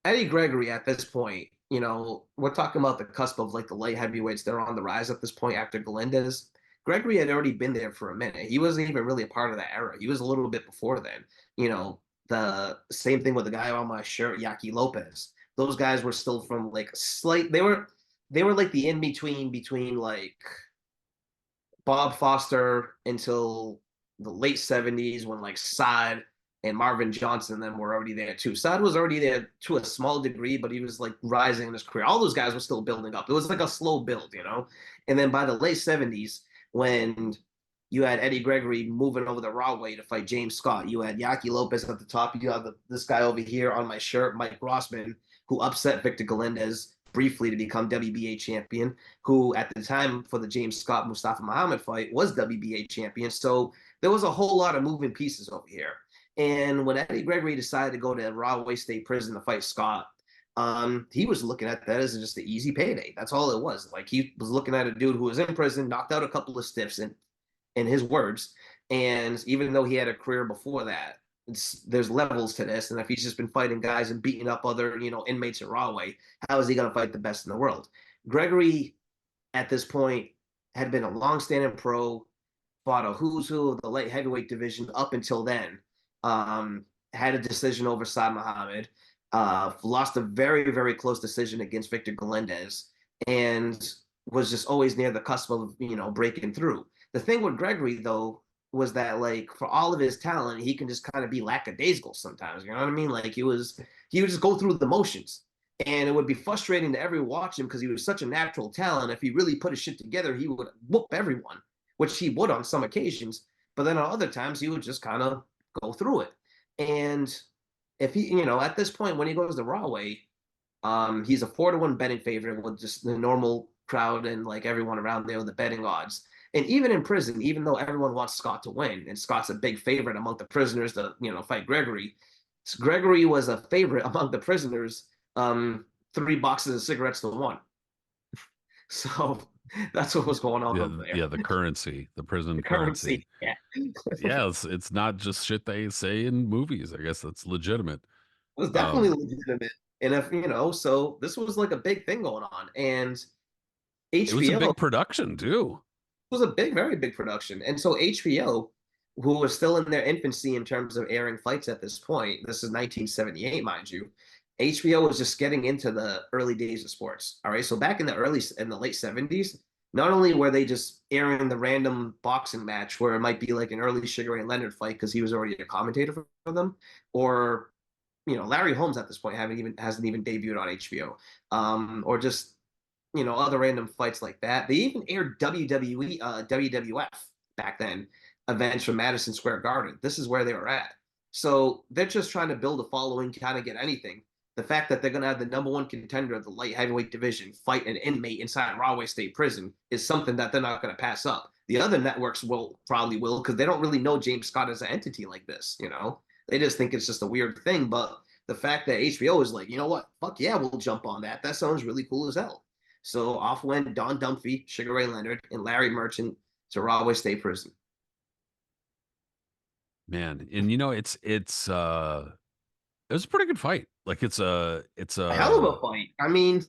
Eddie Gregory at this point, we're talking about the cusp of like the light heavyweights. They're on the rise at this point after Galindez. Gregory had already been there for a minute. He wasn't even really a part of that era. He was a little bit before then. The same thing with the guy on my shirt, Yaki Lopez. Those guys were still from like slight. They were like the in between like Bob Foster until the late 70s when like Saad and Marvin Johnson then were already there too. Saad was already there to a small degree, but he was like rising in his career. All those guys were still building up. It was like a slow build. And then by the late 70s, when you had Eddie Gregory moving over the Rahway to fight James Scott, you had Yaki Lopez at the top. You have this guy over here on my shirt, Mike Rossman, who upset Victor Galindez briefly to become WBA champion, who at the time for the James Scott Mustafa Muhammad fight was WBA champion. So there was a whole lot of moving pieces over here. And when Eddie Gregory decided to go to Rahway State Prison to fight Scott, he was looking at that as just an easy payday. That's all it was. Like he was looking at a dude who was in prison, knocked out a couple of stiffs in his words. And even though he had a career before that, there's levels to this. And if he's just been fighting guys and beating up other, inmates at Rahway, how is he going to fight the best in the world? Gregory, at this point, had been a long-standing pro, fought a who's who of the light heavyweight division up until then. Had a decision over Saad Muhammad, lost a very, very close decision against Victor Galindez, and was just always near the cusp of, breaking through. The thing with Gregory, though, was that, like, for all of his talent, he can just kind of be lackadaisical sometimes. You know what I mean? Like, he would just go through the motions. And it would be frustrating to everyone watching him because he was such a natural talent. If he really put his shit together, he would whoop everyone, which he would on some occasions. But then on other times, he would just kind of go through it. And if he, at this point when he goes to Rahway, he's a 4-1 betting favorite with just the normal crowd and like everyone around there with the betting odds. And even in prison, even though everyone wants Scott to win, and Scott's a big favorite among the prisoners to, fight Gregory, Gregory was a favorite among the prisoners, 3 boxes of cigarettes to 1. So that's what was going on over there. Yeah, the currency, the prison The currency. currency, yeah. Yeah, it's not just shit they say in movies. I guess that's legitimate. Was definitely Um, legitimate. And if so this was like a big thing going on. And it was a HBO big production too. was a big, very big production. And so HBO, who was still in their infancy in terms of airing fights at this point, this is 1978, mind you. HBO was just getting into the early days of sports. All right. So back in the late 70s, not only were they just airing the random boxing match where it might be like an early Sugar Ray Leonard fight because he was already a commentator for them, or Larry Holmes at this point hasn't even debuted on HBO, or just other random fights like that. They even aired WWE, WWF back then, events from Madison Square Garden. This is where they were at. So they're just trying to build a following, kind of get anything. The fact that they're going to have the #1 contender of the light heavyweight division fight an inmate inside Rahway State Prison is something that they're not going to pass up. The other networks probably will because they don't really know James Scott as an entity like this. They just think it's just a weird thing. But the fact that HBO is like, you know what, fuck yeah, we'll jump on that. That sounds really cool as hell. So off went Don Dunphy, Sugar Ray Leonard, and Larry Merchant to Rahway State Prison. Man, and it was a pretty good fight. Like A hell of a fight. I mean,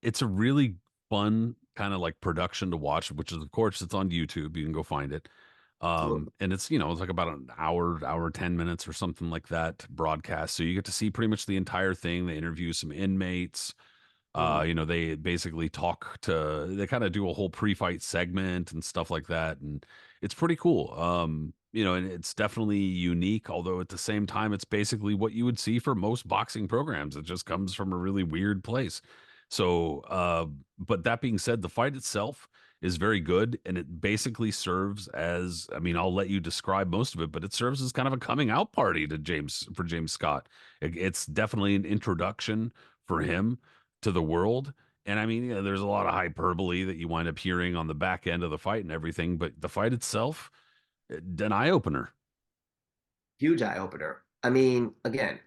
it's a really fun kind of like production to watch, which is of course it's on YouTube. You can go find it. And it's it's like about an hour 10 minutes or something like that broadcast. So you get to see pretty much the entire thing. They interview some inmates. They basically they kind of do a whole pre-fight segment and stuff like that, and it's pretty cool. And it's definitely unique, although at the same time it's basically what you would see for most boxing programs. It just comes from a really weird place. So but that being said, the fight itself is very good, and it basically serves as, I mean, I'll let you describe most of it, but it serves as kind of a coming out party to James Scott. It's definitely an introduction for him to the world. And I mean, there's a lot of hyperbole that you wind up hearing on the back end of the fight and everything, but the fight itself, an eye opener. huge eye opener. I mean, again,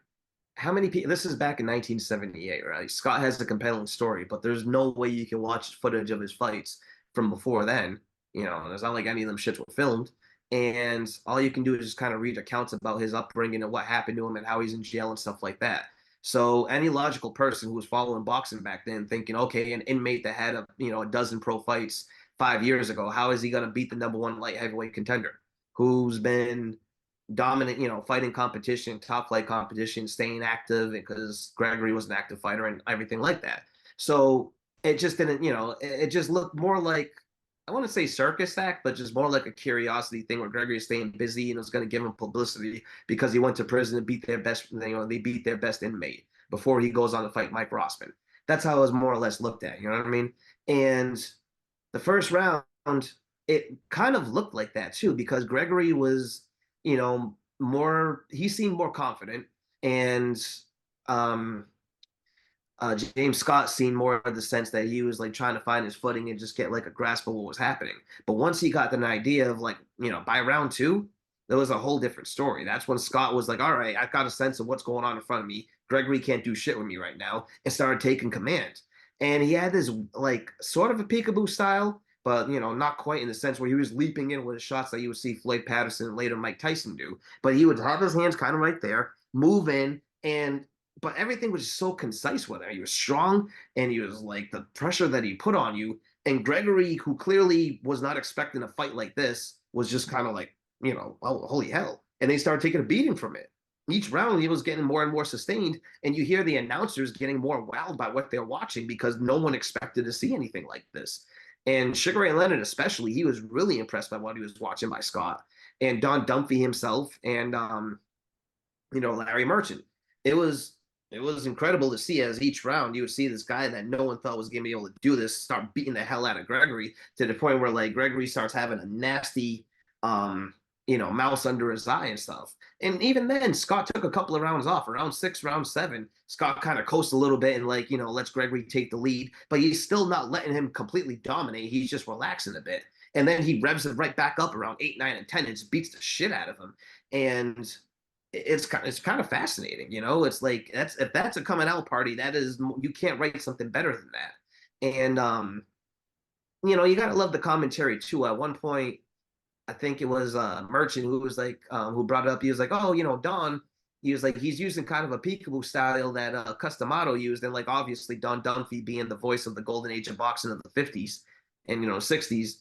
how many people? This is back in 1978, right? Scott has a compelling story, but there's no way you can watch footage of his fights from before then. There's not like any of them shits were filmed. And all you can do is just kind of read accounts about his upbringing and what happened to him and how he's in jail and stuff like that. So any logical person who was following boxing back then, thinking, okay, an inmate that had a dozen pro fights 5 years ago, how is he going to beat the #1 light heavyweight contender who's been dominant, fighting competition, top flight competition, staying active because Gregory was an active fighter and everything like that. So it just didn't, it just looked more like, I want to say circus act, but just more like a curiosity thing where Gregory is staying busy and was going to give him publicity because he went to prison and beat their best, they beat their best inmate before he goes on to fight Mike Rossman. That's how it was more or less looked at. You know what I mean? And the first round, it kind of looked like that too, because Gregory was, he seemed more confident, and um, James Scott seemed more of the sense that he was like trying to find his footing and just get like a grasp of what was happening. But once he got an idea of like, by round 2, there was a whole different story. That's when Scott was like, all right, I've got a sense of what's going on in front of me. Gregory can't do shit with me right now, and started taking command. And he had this like sort of a peekaboo style, but not quite in the sense where he was leaping in with shots that you would see Floyd Patterson and later Mike Tyson do. But he would have his hands kind of right there, move in, and but everything was so concise with him. He was strong, and he was like the pressure that he put on you. And Gregory, who clearly was not expecting a fight like this, was just kind of like, oh, holy hell. And they started taking a beating from it. Each round, he was getting more and more sustained. And you hear the announcers getting more wowed by what they're watching because no one expected to see anything like this. And Sugar Ray Leonard, especially, he was really impressed by what he was watching by Scott and Don Dumphy himself and, Larry Merchant. It was incredible to see as each round you would see this guy that no one thought was going to be able to do this start beating the hell out of Gregory to the point where like Gregory starts having a nasty, mouse under his eye and stuff. And even then, Scott took a couple of rounds off. Around 6, round 7, Scott kind of coasts a little bit and like lets Gregory take the lead, but he's still not letting him completely dominate. He's just relaxing a bit, and then he revs it right back up around 8, 9, and 10, and just beats the shit out of him. And it's kind of fascinating, It's like if that's a coming out party, that is you can't write something better than that. And you gotta love the commentary too. At one point, I think it was Merchant who was like who brought it up. He was like, oh, Don. He was like he's using kind of a peekaboo style that Customato used, and like obviously Don Dunphy being the voice of the golden age of boxing of the 50s and 60s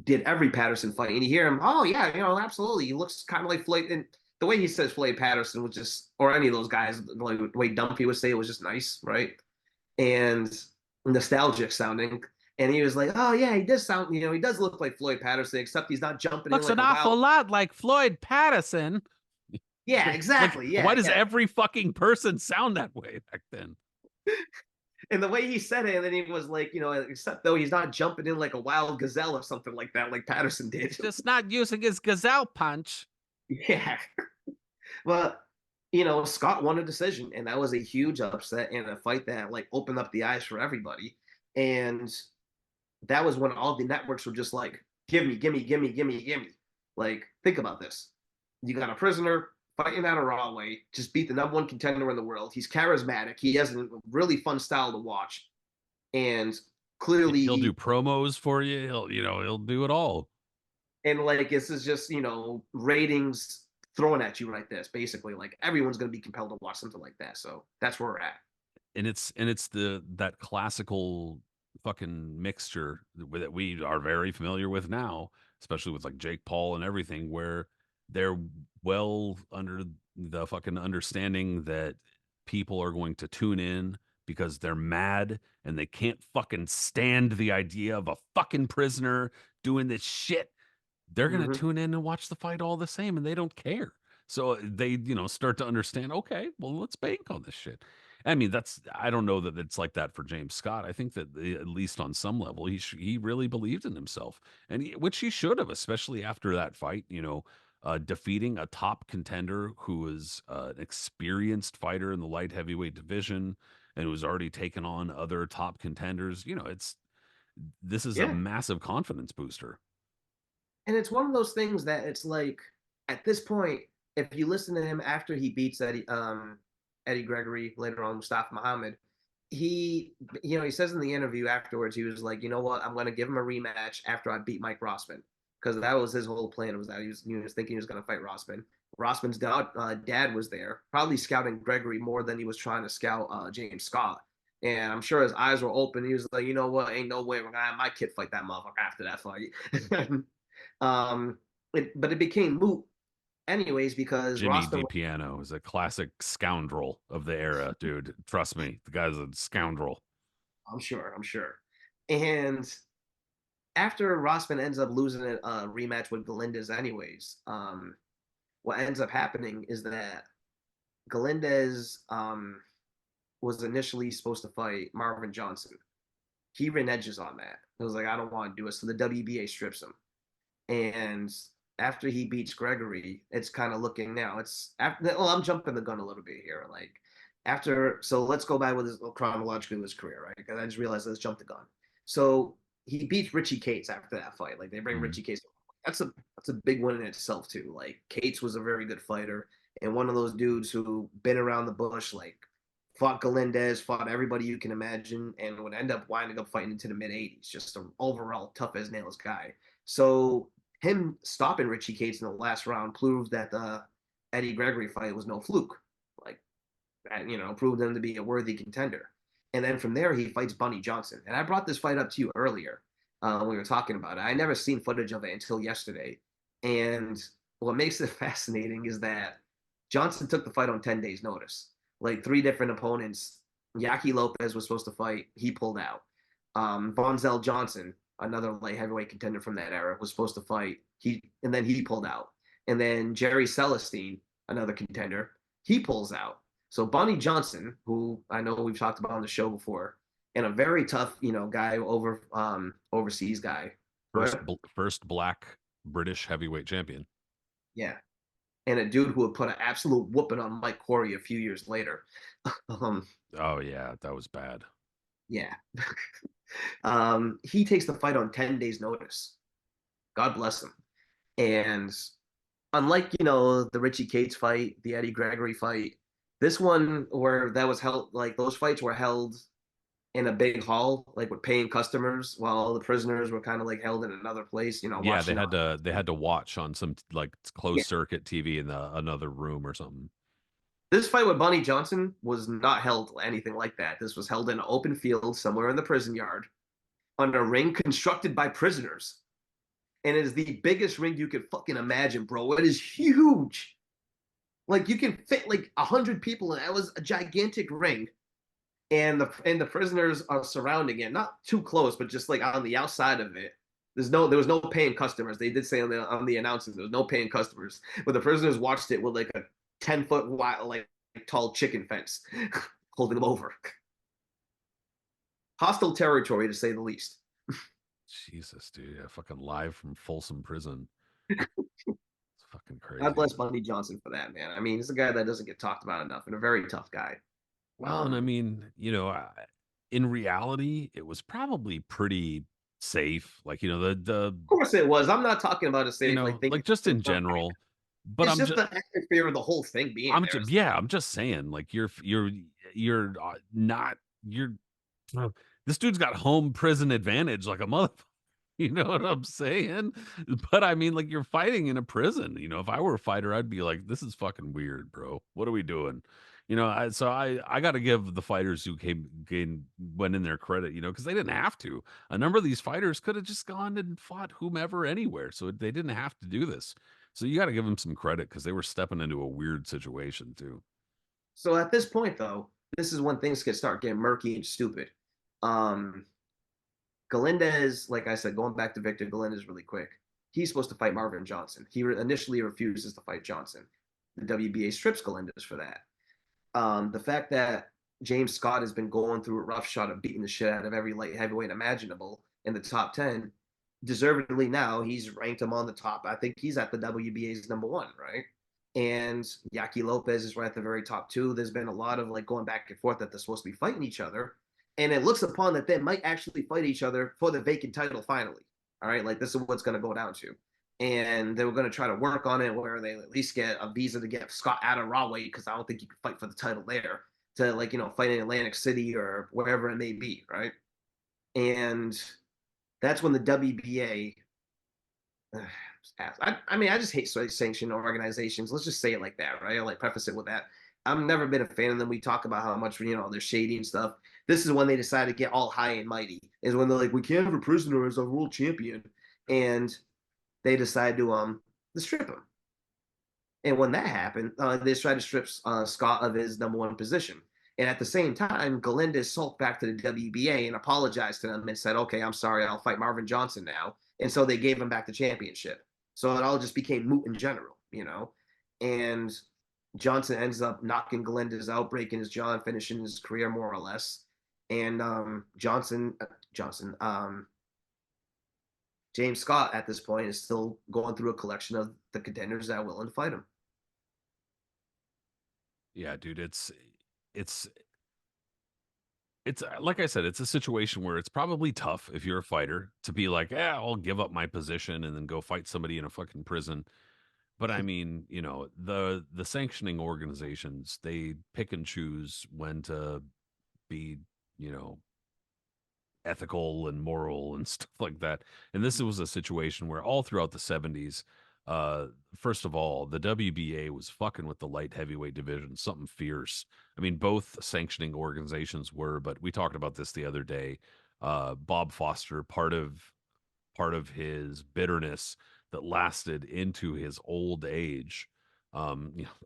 did every Patterson fight, and you hear him, oh yeah, absolutely, he looks kind of like Floyd, and the way he says Floyd Patterson was just, or any of those guys, like the way Dumpy would say it was just nice, right? And nostalgic sounding. And he was like, oh yeah, he does sound, he does look like Floyd Patterson, except he's not jumping in Looks like an a awful wild. lot like Floyd Patterson. Yeah, Like, exactly. Yeah, why does yeah. every fucking person sound that way back then? And the way he said it, and then he was like, except though he's not jumping in like a wild gazelle or something like that, like Patterson did. Just not using his gazelle punch. Yeah. But Scott won a decision, and that was a huge upset and a fight that like opened up the eyes for everybody. And that was when all the networks were just like, give me, give me, give me, give me, give me. Like, think about this. You got a prisoner fighting out of Rahway, just beat the number one contender in the world. He's charismatic. He has a really fun style to watch. And clearly He'll do promos for you. He'll do it all. and like this is just, ratings thrown at you like this, basically. Like everyone's gonna be compelled to watch something like that. So that's where we're at. And it's that classical fucking mixture that we are very familiar with now, especially with like Jake Paul and everything, where they're well under the fucking understanding that people are going to tune in because they're mad and they can't fucking stand the idea of a fucking prisoner doing this shit. They're going to Mm-hmm. tune in and watch the fight all the same and they don't care. So they, start to understand, okay, well, let's bank on this shit. I mean, I don't know that it's like that for James Scott. I think that at least on some level, he really believed in himself, and which he should have, especially after that fight. Defeating a top contender who was an experienced fighter in the light heavyweight division and who's already taken on other top contenders. This is a Yeah. massive confidence booster. And it's one of those things that it's like at this point, if you listen to him after he beats Eddie Gregory, later on Mustafa Muhammad, he says in the interview afterwards, he was like, you know what, I'm gonna give him a rematch after I beat Mike Rossman. Because that was his whole plan, was that he was thinking he was gonna fight Rossman. Rossman's dad was there, probably scouting Gregory more than he was trying to scout James Scott. And I'm sure his eyes were open. He was like, you know what, ain't no way we're gonna have my kid fight that motherfucker after that fight. But it became moot anyways because Jimmy Rossman. DiPiano is a classic scoundrel of the era, dude. Trust me, the guy's a scoundrel. I'm sure. And after Rossman ends up losing a rematch with Galindez anyways, what ends up happening is that Galindez was initially supposed to fight Marvin Johnson. He reneges on that. He was like, I don't want to do it. So the WBA strips him. And after he beats Gregory, it's kind of looking now. It's after. Well, I'm jumping the gun a little bit here. Like after, so let's go back with his chronologically with his career, right? Because I just realized let's jump the gun. So he beats Richie Cates after that fight. Like they bring Mhm. Richie Cates. That's a big one in itself too. Like Cates was a very good fighter and one of those dudes who been around the bush. Like fought Galindez, fought everybody you can imagine, and would end up winding up fighting into the mid 80s. Just an overall tough as nails guy. So him stopping Richie Cates in the last round proved that the Eddie Gregory fight was no fluke. Like that, proved him to be a worthy contender. And then from there, he fights Bunny Johnson. And I brought this fight up to you earlier when we were talking about it. I never seen footage of it until yesterday. And what makes it fascinating is that Johnson took the fight on 10 days' notice. Like 3 different opponents. Yaki Lopez was supposed to fight. He pulled out. Vonzell Johnson, another light heavyweight contender from that era, was supposed to fight. And then he pulled out. And then Jerry Celestine, another contender, he pulls out. So Bonnie Johnson, who I know we've talked about on the show before, and a very tough, guy overseas guy. First black British heavyweight champion. Yeah. And a dude who would put an absolute whooping on Mike Corey a few years later. Oh yeah, that was bad. Yeah. He takes the fight on 10 days notice. God bless him. And unlike, the Richie Cates fight, the Eddie Gregory fight, this one where that was held, like those fights were held in a big hall, like with paying customers, while the prisoners were kind of like held in another place, Yeah, they had to watch on some like closed Yeah. circuit TV in another room or something. This fight with Bonnie Johnson was not held anything like that. This was held in an open field somewhere in the prison yard on a ring constructed by prisoners. And it is the biggest ring you could fucking imagine, bro. It is huge. Like you can fit like 100 people in. That was a gigantic ring. And the prisoners are surrounding it, not too close, but just like on the outside of it. There was no paying customers. They did say on the announcement there was no paying customers, but the prisoners watched it with like a 10-foot wide, like tall chicken fence holding them over. Hostile territory to say the least. Jesus, dude, yeah, fucking live from Folsom Prison. It's fucking crazy. God bless Bundy Johnson for that, man. I mean, he's a guy that doesn't get talked about enough and a very tough guy. Well, and I mean, in reality, it was probably pretty safe. Like, Of course it was. I'm not talking about a safe like just in general. But it's just the atmosphere of the whole thing being there. I'm just saying, like you're not you're this dude's got home prison advantage like a mother. You know what I'm saying? But I mean, like you're fighting in a prison. If I were a fighter, I'd be like, this is fucking weird, bro. What are we doing? I got to give the fighters who went in there credit, because they didn't have to. A number of these fighters could have just gone and fought whomever anywhere, so they didn't have to do this. So you got to give them some credit because they were stepping into a weird situation too. So at this point, though, this is when things could start getting murky and stupid. Galindez, like I said, going back to Victor Galindez really quick, he's supposed to fight Marvin Johnson. He initially refuses to fight Johnson. The WBA strips Galindez for that. The fact that James Scott has been going through a rough shot of beating the shit out of every light heavyweight imaginable in the top 10, deservedly now, he's ranked him on the top. I think he's at the WBA's #1, right? And Yaki Lopez is right at the very top too. There's been a lot of like going back and forth that they're supposed to be fighting each other. And it looks upon that they might actually fight each other for the vacant title finally. All right, like this is what's going to go down to. And they were going to try to work on it where they at least get a visa to get Scott out of Rahway, because I don't think you can fight for the title there, to like, fight in Atlantic City or wherever it may be, right? And that's when the WBA, I mean, I just hate sanctioned organizations. Let's just say it like that, right? I like preface it with that. I've never been a fan of them. We talk about how much, they're shady and stuff. This is when they decide to get all high and mighty, is when they're like, we can't have a prisoner as a world champion. And they decide to strip him. And when that happened, they tried to strip Scott of his #1 position. And at the same time, Galindez sulked back to the WBA and apologized to them and said, okay, I'm sorry, I'll fight Marvin Johnson now. And so they gave him back the championship. So it all just became moot in general, And Johnson ends up knocking Galindez out, breaking his jaw, and finishing his career more or less. And James Scott at this point is still going through a collection of the contenders that are willing to fight him. Yeah, dude, it's like I said, it's a situation where it's probably tough if you're a fighter to be like, yeah, I'll give up my position and then go fight somebody in a fucking prison. But I mean, the sanctioning organizations, they pick and choose when to be, you know, ethical and moral and stuff like that. And this was a situation where all throughout the 70s, uh, first of all, the WBA was fucking with the light heavyweight division, something fierce. I mean, both sanctioning organizations were, but we talked about this the other day. Bob Foster, part of his bitterness that lasted into his old age,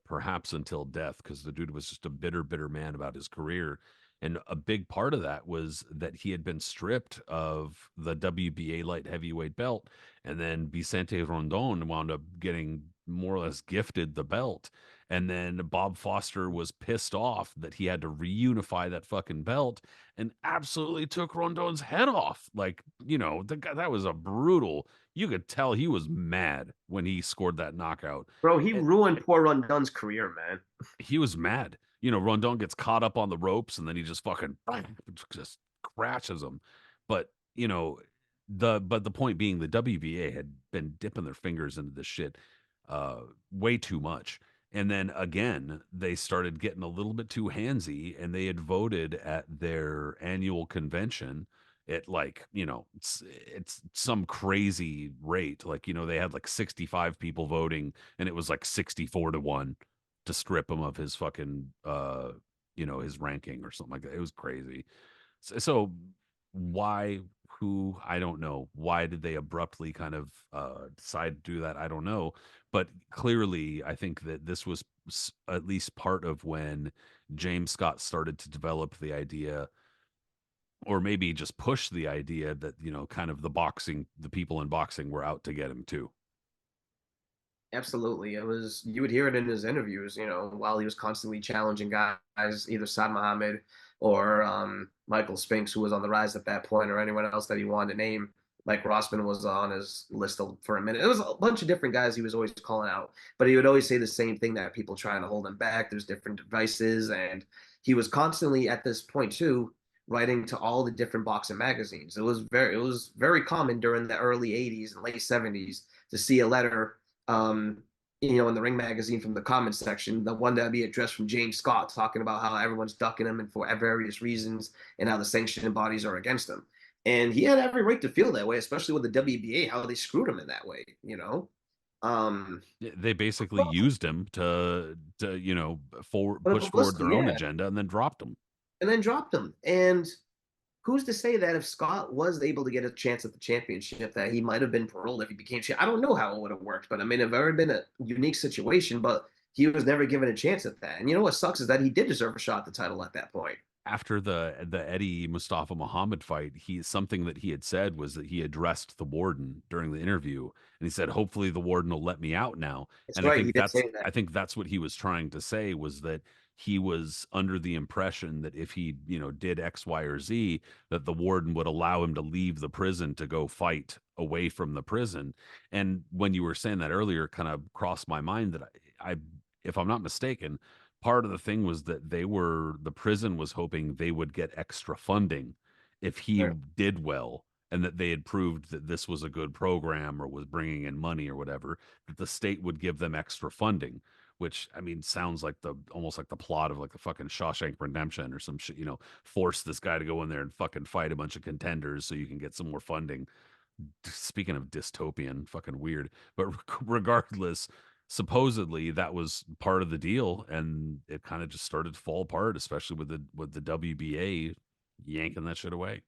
perhaps until death, because the dude was just a bitter, bitter man about his career. And a big part of that was that he had been stripped of the WBA light heavyweight belt. And then Vicente Rondon wound up getting more or less gifted the belt. And then Bob Foster was pissed off that he had to reunify that fucking belt and absolutely took Rondon's head off. Like, the guy, that was a brutal. You could tell he was mad when he scored that knockout. Bro, he ruined poor Rondon's career, man. He was mad. Rondon gets caught up on the ropes and then he just fucking just crashes him. But, the point being the WBA had been dipping their fingers into this shit way too much. And then again, they started getting a little bit too handsy and they had voted at their annual convention at like, it's some crazy rate. Like, they had like 65 people voting and it was like 64-1 to strip him of his fucking his ranking or something like that. It was crazy. So why, who, I don't know. Why did they abruptly kind of decide to do that? I don't know. But clearly, I think that this was at least part of when James Scott started to develop the idea, or maybe just push the idea that, kind of the people in boxing were out to get him too. Absolutely. It was, you would hear it in his interviews, while he was constantly challenging guys, either Saad Muhammad or Michael Spinks, who was on the rise at that point, or anyone else that he wanted to name. Like Rossman was on his list for a minute. It was a bunch of different guys he was always calling out, but he would always say the same thing, that people trying to hold him back. There's different devices. And he was constantly at this point too, writing to all the different boxing magazines. It was very common during the early 80s and late 70s to see a letter in the Ring magazine from the comments section, the one that be addressed from James Scott, talking about how everyone's ducking him and for various reasons, and how the sanctioning bodies are against him. And he had every right to feel that way, especially with the WBA, how they screwed him in that way. They basically used him to push forward their own agenda and then dropped him. And who's to say that if Scott was able to get a chance at the championship, that he might have been paroled if he became champ? I don't know how it would have worked, but I mean, it would have been a unique situation, but he was never given a chance at that. And what sucks is that he did deserve a shot at the title at that point. After the Eddie Mustafa Muhammad fight, something that he had said was that he addressed the warden during the interview, and he said, "Hopefully, the warden will let me out now." That's And right, he did say that. I think that's what he was trying to say, was that he was under the impression that if he did X, Y, or Z, that the warden would allow him to leave the prison to go fight away from the prison. And when you were saying that earlier, it kind of crossed my mind that I if I'm not mistaken, part of the thing was that the prison was hoping they would get extra funding if he Sure. did well, and that they had proved that this was a good program or was bringing in money or whatever, that the state would give them extra funding, which, I mean, sounds like almost like the plot of like the fucking Shawshank Redemption or some shit, force this guy to go in there and fucking fight a bunch of contenders so you can get some more funding. Speaking of dystopian, fucking weird. But regardless, supposedly that was part of the deal, and it kind of just started to fall apart, especially with the WBA yanking that shit away.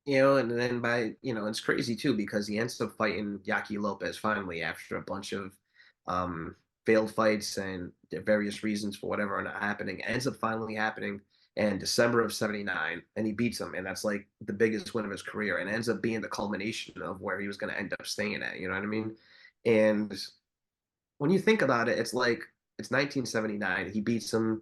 And then it's crazy too, because he ends up fighting Yaki Lopez finally after a bunch of um, failed fights and various reasons for whatever are not happening. It ends up finally happening in December of '79, and he beats him, and that's like the biggest win of his career, and ends up being the culmination of where he was going to end up staying at. You know what I mean? And when you think about it, it's like it's 1979. He beats him,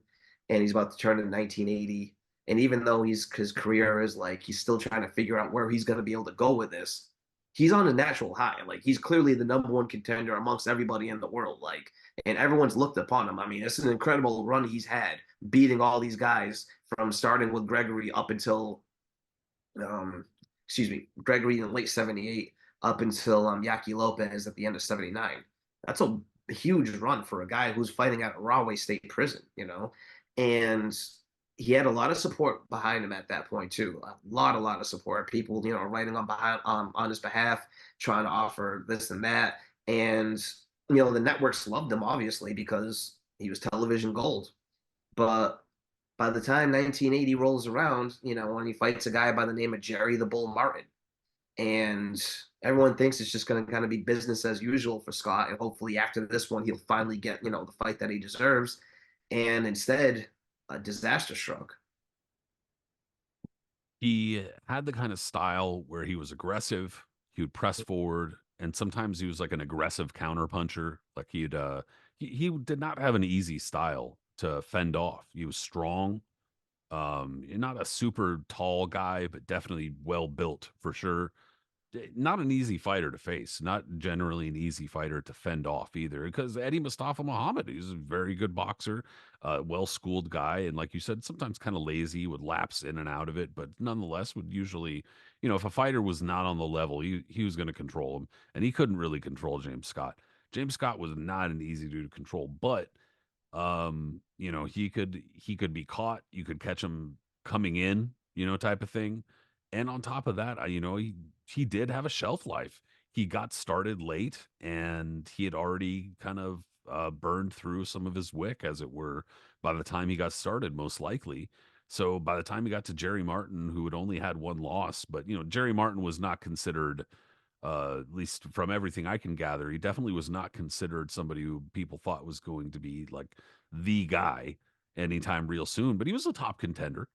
and he's about to turn in 1980. And even though his career is like he's still trying to figure out where he's going to be able to go with this, he's on a natural high. Like he's clearly the number one contender amongst everybody in the world. Like, and everyone's looked upon him. I mean, it's an incredible run he's had, beating all these guys from starting with Gregory up until, Gregory in late '78 up until Yaki Lopez at the end of '79. That's a huge run for a guy who's fighting at Rahway State Prison, and he had a lot of support behind him at that point too. A lot of support. People, writing on his behalf, trying to offer this and that, and the networks loved him obviously because he was television gold. But by the time 1980 rolls around, when he fights a guy by the name of Jerry the Bull Martin, and everyone thinks it's just going to kind of be business as usual for Scott, and hopefully after this one he'll finally get the fight that he deserves, and instead a disaster struck. He had the kind of style where he was aggressive, he would press forward, and sometimes he was like an aggressive counterpuncher. Like he did not have an easy style to fend off. He was strong, not a super tall guy, but definitely well built for sure. Not an easy fighter to face, not generally an easy fighter to fend off either. Because Eddie Mustafa Muhammad, he's a very good boxer, well schooled guy, and like you said, sometimes kind of lazy, would lapse in and out of it, but nonetheless would usually, if a fighter was not on the level, he was going to control him, and he couldn't really control James Scott. James Scott was not an easy dude to control, but he could be caught, you could catch him coming in, type of thing. And on top of that, he did have a shelf life. He got started late, and he had already kind of burned through some of his wick, as it were, by the time he got started, most likely. So by the time he got to Jerry Martin, who had only had one loss, but Jerry Martin was not considered, at least from everything I can gather, he definitely was not considered somebody who people thought was going to be like the guy anytime real soon. But he was a top contender.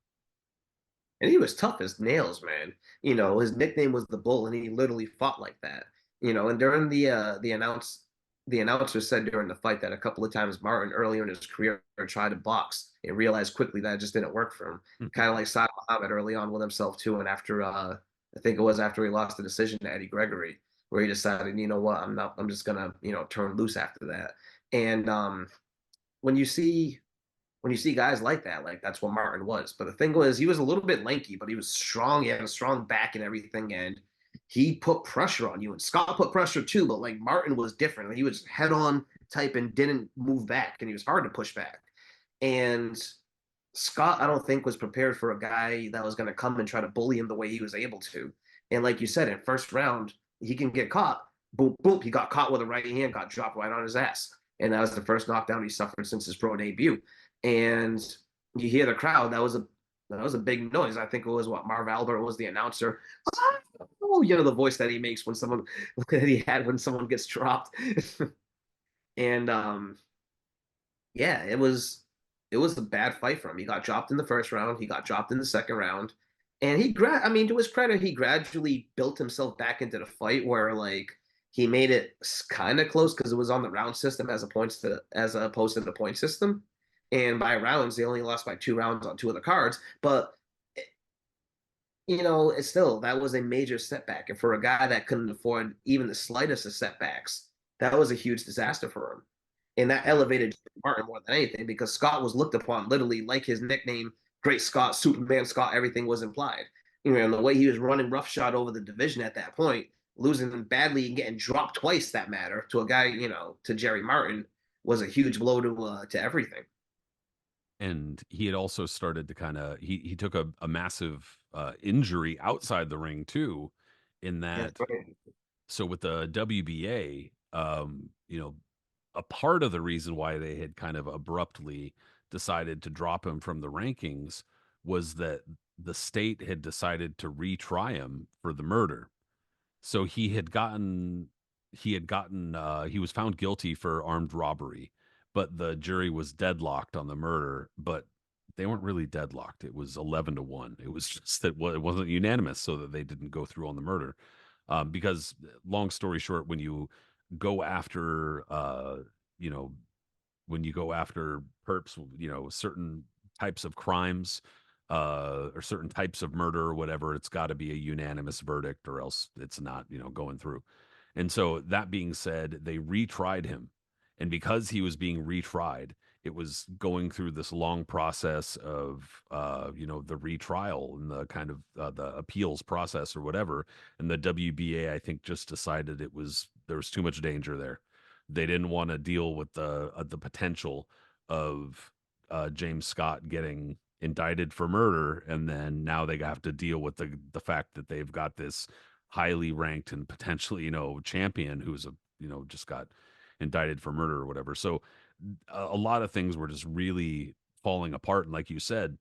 And he was tough as nails, man. His nickname was the Bull, and he literally fought like that. And during the announcer said during the fight that a couple of times Martin earlier in his career tried to box and realized quickly that it just didn't work for him. Kind of like Saad Muhammad early on with himself too, and after I think it was after he lost the decision to Eddie Gregory, where he decided, what, I'm just gonna turn loose after that. And when you see guys like that, like that's what Martin was. But the thing was, he was a little bit lanky, but he was strong. He had a strong back and everything, and he put pressure on you. And Scott put pressure too, but like Martin was different. He was head on type and didn't move back, and he was hard to push back. And Scott, I don't think, was prepared for a guy that was going to come and try to bully him the way he was able to. And like you said, in first round, he can get caught. Boom, boom. He got caught with a right hand, got dropped right on his ass. And that was the first knockdown he suffered since his pro debut. And you hear the crowd. That was a big noise. I think it was what Marv Albert was the announcer. Oh, the voice that he makes when someone that he had when someone gets dropped. And yeah, it was a bad fight for him. He got dropped in the first round. He got dropped in the second round. And I mean, to his credit, he gradually built himself back into the fight where like he made it kind of close because it was on the round system as opposed to the point system. And by rounds, they only lost by 2 rounds on two of the cards. But it's still, that was a major setback. And for a guy that couldn't afford even the slightest of setbacks, that was a huge disaster for him. And that elevated Martin more than anything because Scott was looked upon literally like his nickname, Great Scott, Superman Scott, everything was implied. And the way he was running roughshod over the division at that point, losing them badly and getting dropped twice, that matter, to a guy, to Jerry Martin, was a huge blow to everything. And he had also started to kind of he took a massive injury outside the ring too, in Yeah, that. right. So with the WBA, a part of the reason why they had kind of abruptly decided to drop him from the rankings was that the state had decided to retry him for the murder. So he was found guilty for armed robbery, but the jury was deadlocked on the murder, but they weren't really deadlocked. It was 11-1. It was just that it wasn't unanimous, so that they didn't go through on the murder. Because long story short, when you go after, you know, when you go after perps, certain types of crimes, or certain types of murder or whatever, it's got to be a unanimous verdict, or else it's not, going through. And so that being said, they retried him, and because he was being retried, it was going through this long process of, the retrial and the kind of the appeals process or whatever. And the WBA, I think, just decided there was too much danger there. they didn't want to deal with the potential of James Scott getting indicted for murder, and then now they have to deal with the fact that they've got this highly ranked and potentially, champion who's just got indicted for murder or whatever. So a lot of things were just really falling apart. And like you said,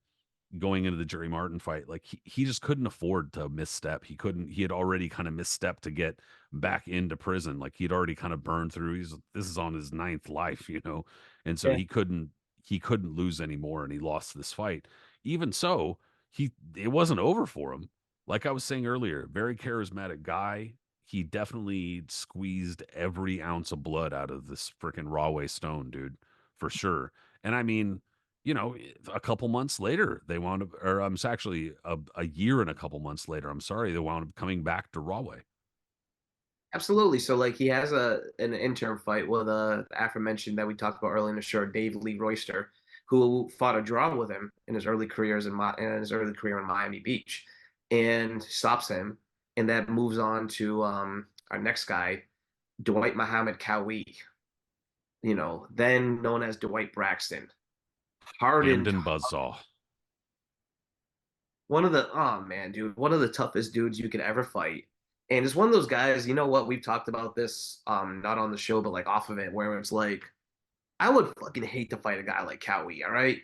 going into the Jerry Martin fight, like he just couldn't afford to misstep. He had already kind of misstepped to get back into prison. Like he'd already kind of burned through. This is on his ninth life, and so Yeah. he couldn't lose anymore, and he lost this fight. Even so, it wasn't over for him. Like I was saying earlier, very charismatic guy. He definitely squeezed every ounce of blood out of this freaking Rahway Stone, dude, for sure. And I mean, a couple months later, they wound up, or I'm actually a year and a couple months later, I'm sorry, they wound up coming back to Rahway. Absolutely. So like he has an interim fight with aforementioned that we talked about earlier in the show, Dave Lee Royster, who fought a draw with him in his early career in Miami Beach, and stops him, and that moves on to our next guy, Dwight Muhammad Qawi, then known as Dwight Braxton, hardened. Hamden Buzzsaw. One of the oh man, dude, one of the toughest dudes you could ever fight. And it's one of those guys, you know what, we've talked about this, not on the show, but like off of it, where it's like, I would fucking hate to fight a guy like Cowie, all right?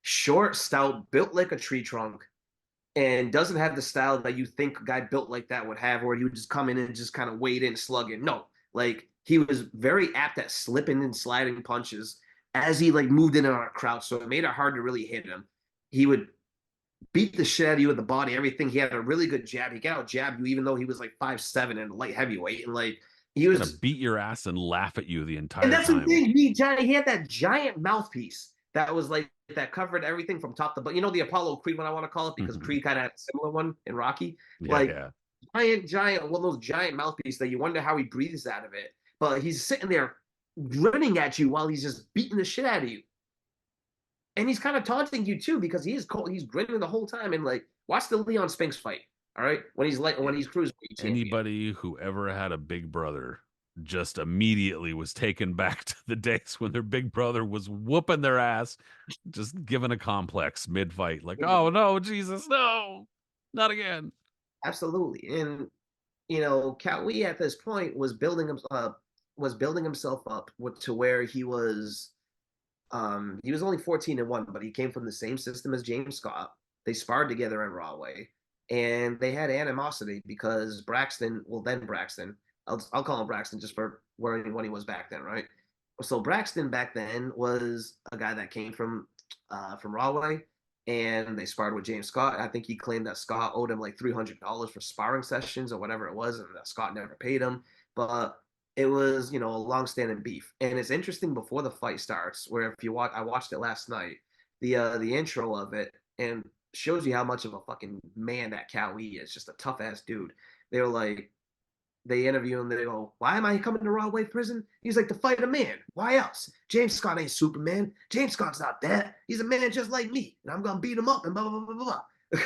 Short, stout, built like a tree trunk, and doesn't have the style that you think a guy built like that would have, where he would just come in and just kind of wade in, slug in. No, like he was very apt at slipping and sliding punches as he like moved in on our crouch, so it made it hard to really hit him. He would beat the shit out of you with the body, everything. He had a really good jab. He got out jab you, even though he was like 5'7" and light heavyweight, and like he was gonna beat your ass and laugh at you the entire and that's time. the thing. He had that giant mouthpiece that was like that covered everything from top to bottom. The Apollo Creed one, I want to call it, because Creed kind of had a similar one in Rocky. Yeah. Giant, one of those giant mouthpieces that you wonder how he breathes out of it. But he's sitting there grinning at you while he's just beating the shit out of you. And he's kind of taunting you too, because he's grinning the whole time. And like, watch the Leon Spinks fight. All right, when he's cruising. Anybody who ever had a big brother just immediately was taken back to the days when their big brother was whooping their ass, just giving a complex mid-fight, like, oh no, Jesus, no, not again. Absolutely. And Cowie at this point was building himself up to where he was only 14-1, but he came from the same system as James Scott. They sparred together in Rahway, and they had animosity because Braxton, I'll call him Braxton just for when he was back then, right? So Braxton back then was a guy that came from Rahway, and they sparred with James Scott. I think he claimed that Scott owed him like $300 for sparring sessions or whatever it was, and that Scott never paid him. But it was, a long-standing beef. And it's interesting before the fight starts, where if you watch, I watched it last night, the intro of it, and shows you how much of a fucking man that Cowie is, just a tough-ass dude. They interview him, they go, why am I coming to Rahway prison? He's like, to fight a man. Why else? James Scott ain't Superman. James Scott's not that. He's a man just like me, and I'm going to beat him up and blah, blah, blah, blah, blah.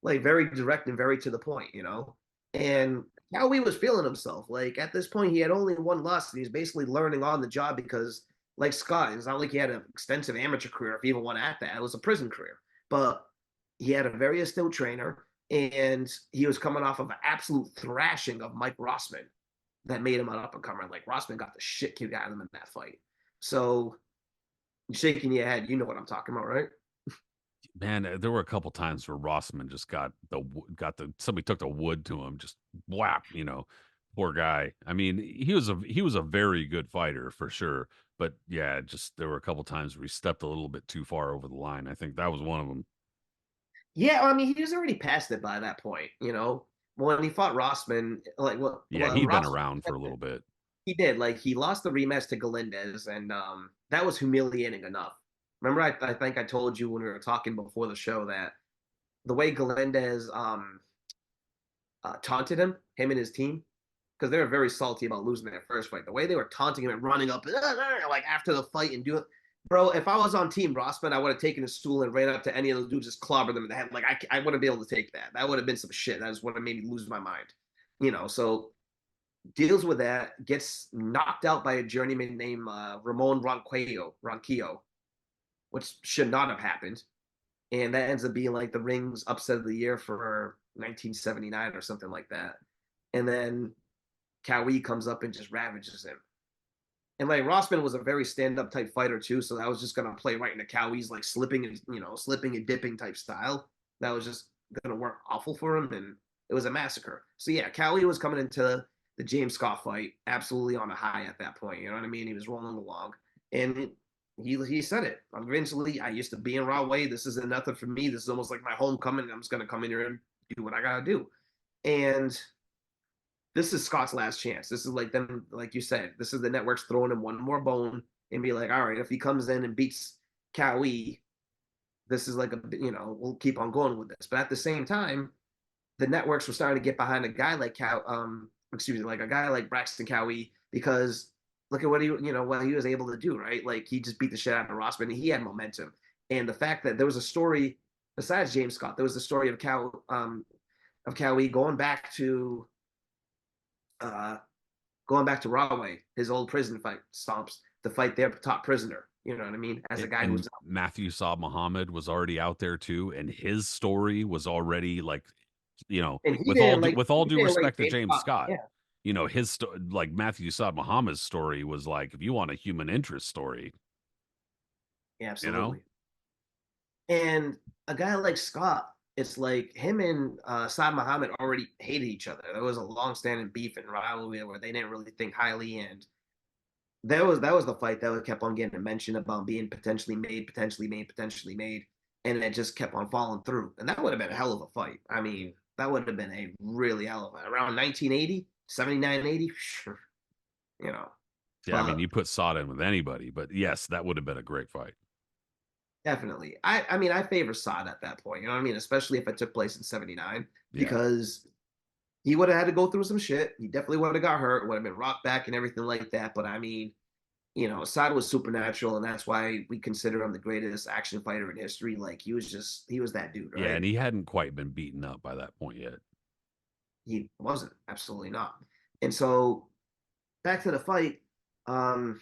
Like, very direct and very to the point, And Cowie was feeling himself. Like, at this point, he had only one loss, and he's basically learning on the job because, like Scott, it's not like he had an extensive amateur career, if he even went at that. It was a prison career. But he had a very astute trainer, and he was coming off of an absolute thrashing of Mike Rossman that made him an up-and-comer. Like, Rossman got the shit kicked out of him in that fight. So, you're shaking your head. You know what I'm talking about, right? Man, there were a couple times where Rossman just somebody took the wood to him, just whap, poor guy. I mean, he was a very good fighter for sure, but yeah, just there were a couple times where he stepped a little bit too far over the line. I think that was one of them. Yeah, I mean, he was already past it by that point, When he fought Rossman, He'd been around for a little bit. He did. Like, he lost the rematch to Galindez, and that was humiliating enough. Remember, I think I told you when we were talking before the show that the way Galindez taunted him and his team, because they were very salty about losing their first fight. The way they were taunting him and running up, like after the fight and doing, bro, if I was on Team Rossman, I would have taken a stool and ran up to any of those dudes, just clobbered them in the head. Like, I wouldn't be able to take that. That would have been some shit. That just would have made me lose my mind. So deals with that, gets knocked out by a journeyman named Ramon Ronquillo, which should not have happened. And that ends up being like the Rings upset of the year for 1979 or something like that. And then Qawi comes up and just ravages him. And like Rossman was a very stand-up type fighter too, so that was just gonna play right into Qawi's like slipping and dipping type style. That was just gonna work awful for him, and it was a massacre. So yeah, Qawi was coming into the James Scott fight absolutely on a high at that point. You know what I mean? He was rolling along, and he said it. Eventually, I used to be in Rahway. This isn't nothing for me. This is almost like my homecoming. I'm just gonna come in here and do what I gotta do. And this is Scott's last chance. This is like them, like you said, this is the networks throwing him one more bone and be like, all right, if he comes in and beats Qawi, this is like we'll keep on going with this. But at the same time, the networks were starting to get behind a guy like like a guy like Braxton Qawi, because look at what he was able to do, right? Like he just beat the shit out of Rossman, and he had momentum. And the fact that there was a story besides James Scott, there was the story of Qawi going back to Rahway, his old prison fight stomps to fight their top prisoner. You know what I mean? As a guy And who's Matthew Saab Muhammad was already out there too, and his story was already like, and he with didn't like with all he due didn't like respect to James Scott, Yeah, his like Matthew Saab Muhammad's story was like, if you want a human interest story, yeah, you know, absolutely. And a guy like Scott, it's like him and Saad Muhammad already hated each other. There was a long-standing beef and rivalry where they didn't really think highly, and that was the fight that kept on getting mentioned about being potentially made, and it just kept on falling through. And that would have been a hell of a fight. I mean, that would have been a really hell of a around 1980, 79, 80, sure, you know. yeah. I mean, But you put Saad in with anybody, but yes, that would have been a great fight. definitely, I mean, I favor Saad at that point. You know what I mean? Especially if it took place in 79, Yeah, because he would have had to go through some shit. He definitely would have got hurt, would have been rocked back and everything like that. But I mean, Assad was supernatural, and that's why we consider him the greatest action fighter in history. Like he was that dude, yeah, right? and he hadn't quite been beaten up by that point yet. He wasn't, absolutely not. And so back to the fight, um,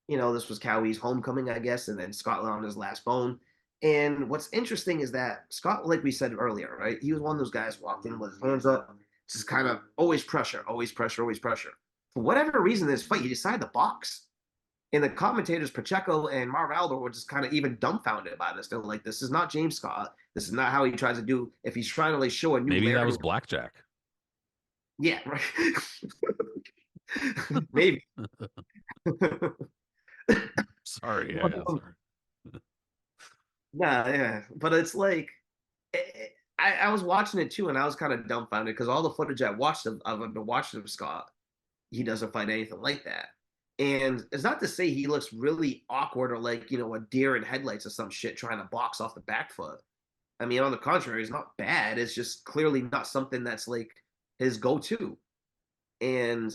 this was Cowie's homecoming, I guess, and then Scott on his last bone. And what's interesting is that Scott, like we said earlier, right? He was one of those guys walked in with his hands up, just kind of always pressure, always pressure, always pressure. For whatever reason, this fight, he decided to box. And the commentators, Pacheco and Marv Aldo, were just kind of even dumbfounded by this. They're like, this is not James Scott. This is not how he tries to do. If he's trying to like show a new Maybe that layer, was blackjack. yeah, right. Maybe. Sorry, Well, yeah, sorry. nah, yeah, but it's like I was watching it too, and I was kind of dumbfounded because all the footage I watched of Scott, he doesn't fight anything like that. And it's not to say he looks really awkward or like, a deer in headlights or some shit trying to box off the back foot. I mean, on the contrary, it's not bad. It's just clearly not something that's like his go-to. And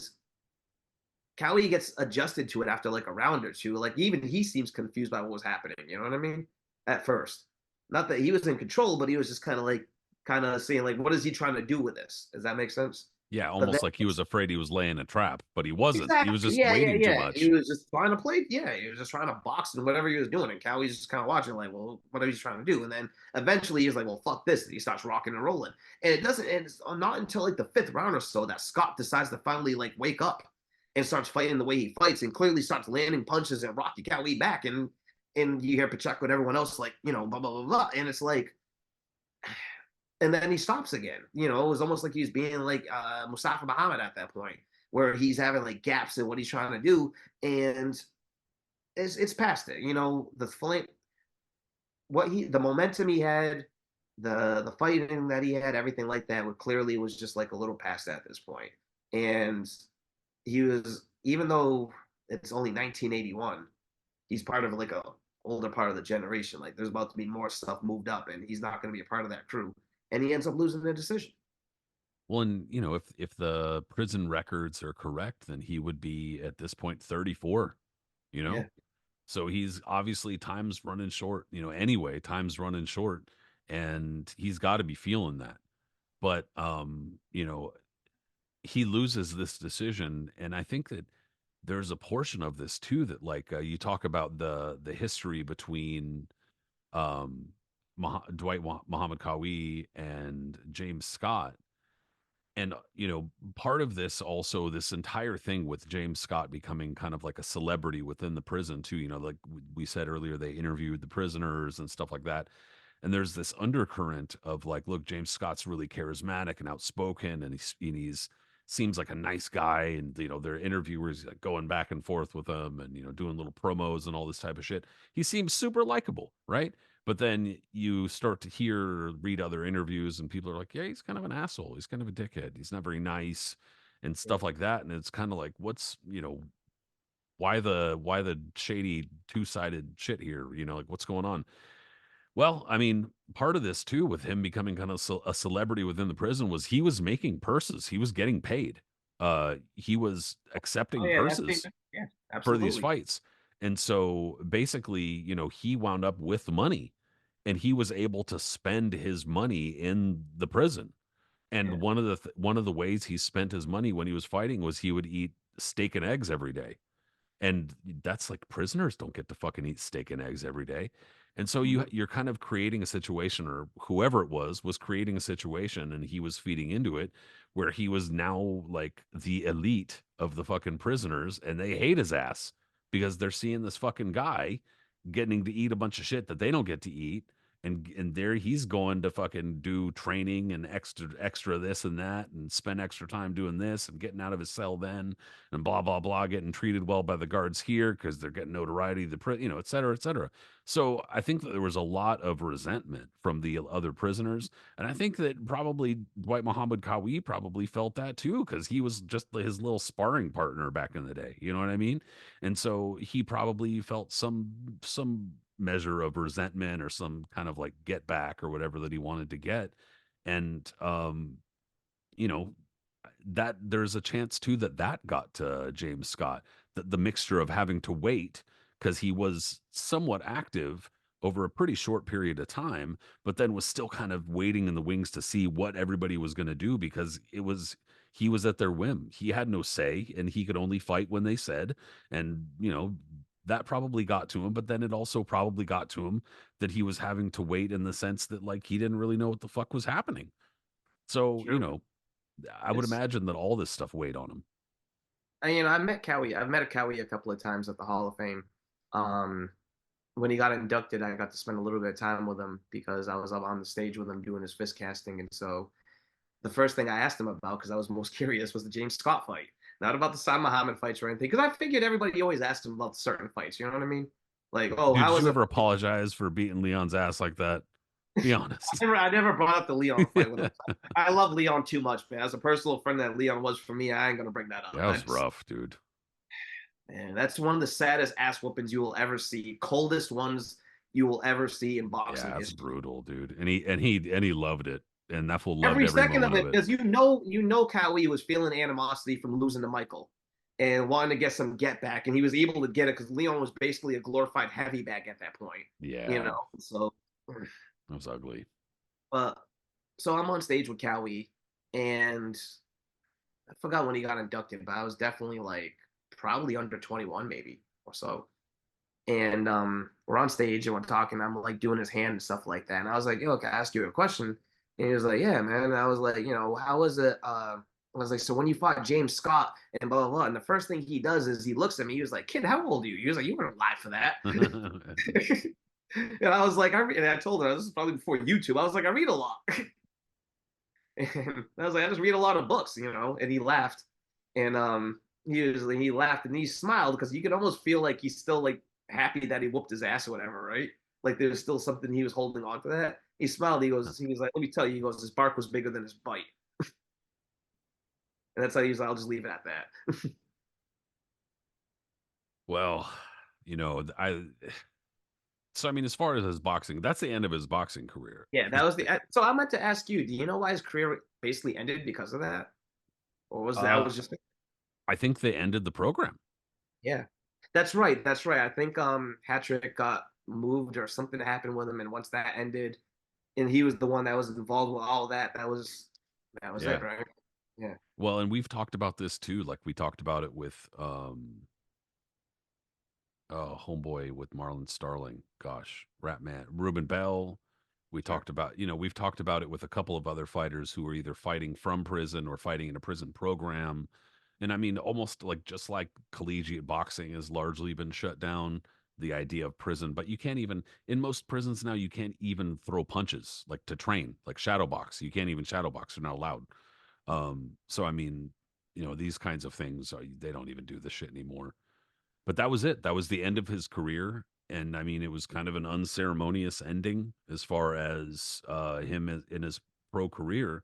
Cowie gets adjusted to it after like a round or two. Like even he seems confused by what was happening. You know what I mean? At first, not that he was in control, but he was just kind of saying like, what is he trying to do with this? Does that make sense? Yeah, But then almost like he was afraid he was laying a trap, but he wasn't. He was exactly, just yeah, yeah, waiting too yeah. He much. was just trying to play. Yeah, he was just trying to box and whatever he was doing, and Cowie's just kind of watching, like, well, what are you trying to do? And then eventually he was like, well, fuck this, and he starts rocking and rolling. And it doesn't. And it's not until like the fifth round or so that Scott decides to finally like wake up and starts fighting the way he fights, and clearly starts landing punches and rocking Cowie back. And you hear Pacheco and everyone else like, blah blah blah blah, and it's like. And then he stops again. It was almost like he was being like Mustafa Muhammad at that point, where he's having like gaps in what he's trying to do, and it's past it. The flame, the momentum he had, the fighting that he had, everything like that, would clearly was just like a little past at this point. And he was, even though it's only 1981, he's part of like a older part of the generation. Like there's about to be more stuff moved up, and he's not going to be a part of that crew. And he ends up losing the decision. Well, and if the prison records are correct, then he would be at this point 34. You know, Yeah. so he's obviously time's running short. Anyway, time's running short, and he's got to be feeling that. But he loses this decision, and I think that there's a portion of this too that like you talk about the history between um Dwight Muhammad Qawi and James Scott. And part of this also, this entire thing with James Scott becoming kind of like a celebrity within the prison too, like we said earlier, they interviewed the prisoners and stuff like that. And there's this undercurrent of like, look, James Scott's really charismatic and outspoken, and he's seems like a nice guy, and their interviewers like going back and forth with him, and doing little promos and all this type of shit. He seems super likable, right? But then you start to read other interviews, and people are like, yeah, he's kind of an asshole. He's kind of a dickhead. He's not very nice and stuff like that. And it's kind of like, why the shady two-sided shit here? Like what's going on? Well, I mean, part of this too, with him becoming kind of a celebrity within the prison, was he was making purses. He was getting paid. He was Oh accepting yeah, that's big. purses Yeah, for these absolutely. fights. And so basically, he wound up with money, and he was able to spend his money in the prison. Yeah, And one of the ways he spent his money when he was fighting was he would eat steak and eggs every day. And that's like, prisoners don't get to fucking eat steak and eggs every day. And so mhm, you're kind of creating a situation, or whoever it was creating a situation, and he was feeding into it, where he was now like the elite of the fucking prisoners, and they hate his ass because they're seeing this fucking guy getting to eat a bunch of shit that they don't get to eat. And there he's going to fucking do training and extra this and that, and spend extra time doing this, and getting out of his cell then, and blah blah blah, getting treated well by the guards here because they're getting notoriety, et cetera, et cetera. So I think that there was a lot of resentment from the other prisoners, and I think that probably Dwight Muhammad Qawi probably felt that too, because he was just his little sparring partner back in the day. You know what I mean? And so he probably felt some measure of resentment, or some kind of like get back or whatever that he wanted to get. And you know that there's a chance too that got to James Scott, the mixture of having to wait because he was somewhat active over a pretty short period of time, but then was still kind of waiting in the wings to see what everybody was going to do, because he was at their whim. He had no say, and he could only fight when they said. And that probably got to him, but then it also probably got to him that he was having to wait, in the sense that like he didn't really know what the fuck was happening. So true. I would It's imagine that all this stuff weighed on him. I met Cowie. I've met Cowie a couple of times at the Hall of Fame. Um, when he got inducted, I got to spend a little bit of time with him because I was up on the stage with him doing his fist casting, and so the first thing I asked him about, because I was most curious, was the James Scott fight, not about the Sam Muhammad fights or anything, because I figured everybody always asked him about certain fights. You know what I mean? Like, oh, Dude, how did was you it? ever apologize for beating Leon's ass like that? Be honest. I never brought up the Leon fight with him. That I love Leon too much, man. As a personal friend that Leon was for me, I ain't gonna bring that up. was rough, dude. Man, that's one of the saddest ass whoopings you will ever see. Coldest ones you will ever see in Yeah, boxing that's history. brutal, dude. And he loved it. And that fool loved Every every second of moment of it, it. because Cowie was feeling animosity from losing to Michael and wanting to get some get back, and he was able to get it because Leon was basically a glorified heavy bag at that point. You Yeah, know, so that was ugly. but so I'm on stage with Cowie, and I forgot when he got inducted, but I was definitely like probably under 21 maybe or so. And we're on stage and we're talking. I'm like doing his hand and stuff like that. And I was like, "Yo, can I ask you a question?" And he was like, "Yeah, man." And I was like, how was it? I was like, "So when you fought James Scott and blah blah blah." And the first thing he does is he looks at me. He was like, "Kid, how old are you?" He was like, "You weren't alive for that." And I was like, and I told her this is probably before YouTube. I was like, "I read a lot." And I was like, "I just read a lot of books," And he laughed, and he laughed and he smiled because you could almost feel like he's still like happy that he whooped his ass or whatever, right? Like there's still something he was holding on to that. He smiled. He was like, "Let me tell you," he goes, "his bark was bigger than his bite," and that's how he was like, "I'll just leave it at that." Well, I so I mean, as far as his boxing, that's the end of his boxing career. Yeah, that was the. So I meant to ask you, do you know why his career basically ended because of that, or was that Uh was just I think they ended the program. yeah? That's right. That's right. I think Patrick got moved or something happened with him, and once that ended, and he was the one that was involved with all that. That was Yeah. it, right? Yeah. Well, and we've talked about this too. Like we talked about it with homeboy with Marlon Starling. Gosh, Rat Man, Ruben Bell. We Sure. talked about, we've talked about it with a couple of other fighters who were either fighting from prison or fighting in a prison program. And I mean, almost like just like collegiate boxing has largely been shut down, the idea of prison, but you can't even, in most prisons now, you can't even throw punches like to train, like shadow box. You can't even shadow box. They're not allowed. So, I mean, these kinds of things, they don't even do this shit anymore. But that was it. That was the end of his career. And I mean, it was kind of an unceremonious ending as far as him in his pro career.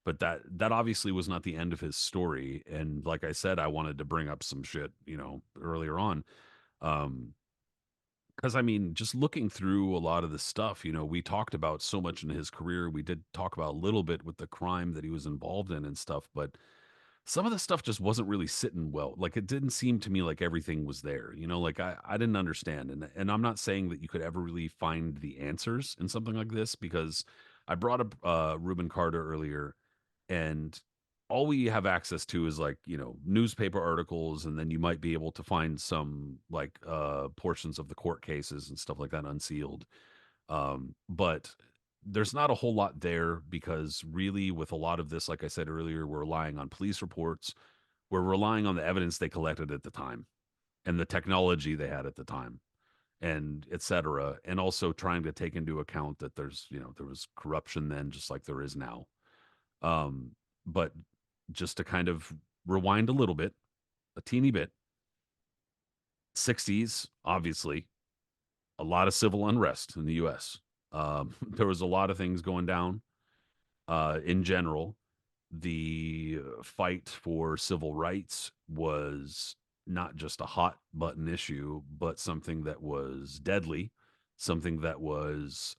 But that obviously was not the end of his story. And like I said, I wanted to bring up some shit, earlier on. Because I mean, just looking through a lot of the stuff, we talked about so much in his career. We did talk about a little bit with the crime that he was involved in and stuff, but some of the stuff just wasn't really sitting well. Like it didn't seem to me like everything was there. Like I didn't understand. And I'm not saying that you could ever really find the answers in something like this because I brought up Reuben Carter earlier, and all we have access to is like, newspaper articles, and then you might be able to find some like portions of the court cases and stuff like that unsealed. But there's not a whole lot there because really with a lot of this, like I said earlier, we're relying on police reports. We're relying on the evidence they collected at the time and the technology they had at the time and et cetera. And also trying to take into account that there was corruption then, just like there is now. But just to kind of rewind a little bit, a teeny bit, 60s, obviously, a lot of civil unrest in the US. There was a lot of things going down in general. The fight for civil rights was not just a hot button issue, but something that was deadly, something that was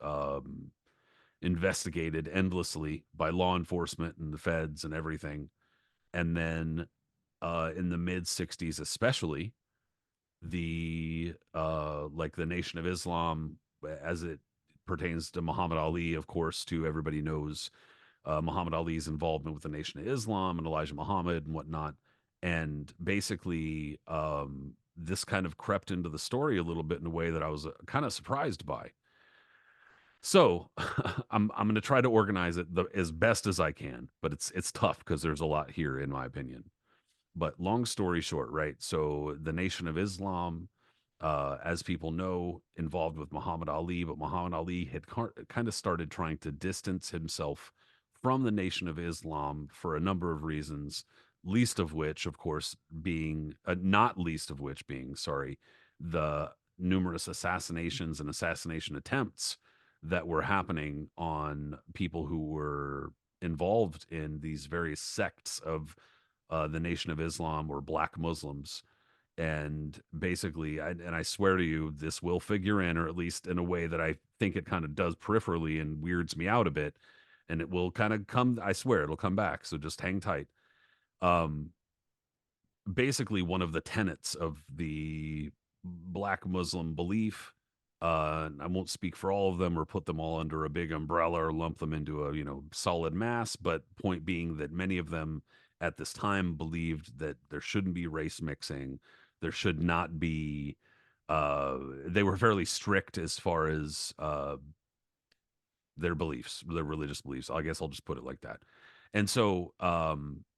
investigated endlessly by law enforcement and the feds and everything. And then in the mid 60s, especially, the like the Nation of Islam, as it pertains to Muhammad Ali, of course, too, everybody knows Muhammad Ali's involvement with the Nation of Islam and Elijah Muhammad and whatnot. And basically, this kind of crept into the story a little bit in a way that I was kind of surprised by. So I'm going to try to organize it as best as I can, but it's tough because there's a lot here, in my opinion. But long story short, right? So the Nation of Islam, as people know, involved with Muhammad Ali, but Muhammad Ali had kind of started trying to distance himself from the Nation of Islam for a number of reasons, least of which, of course, being not least of which being, sorry, the numerous assassinations and assassination attempts that were happening on people who were involved in these various sects of the Nation of Islam or Black Muslims. And basically, and I swear to you, this will figure in, or at least in a way that I think it kind of does peripherally and weirds me out a bit. And it will kind of come, I swear it'll come back. So just hang tight. Um, Basically, one of the tenets of the Black Muslim belief, I won't speak for all of them or put them all under a big umbrella or lump them into a solid mass, but point being that many of them at this time believed that there shouldn't be race mixing, there should not be they were fairly strict as far as their beliefs, their religious beliefs. I guess I'll just put it like that. And so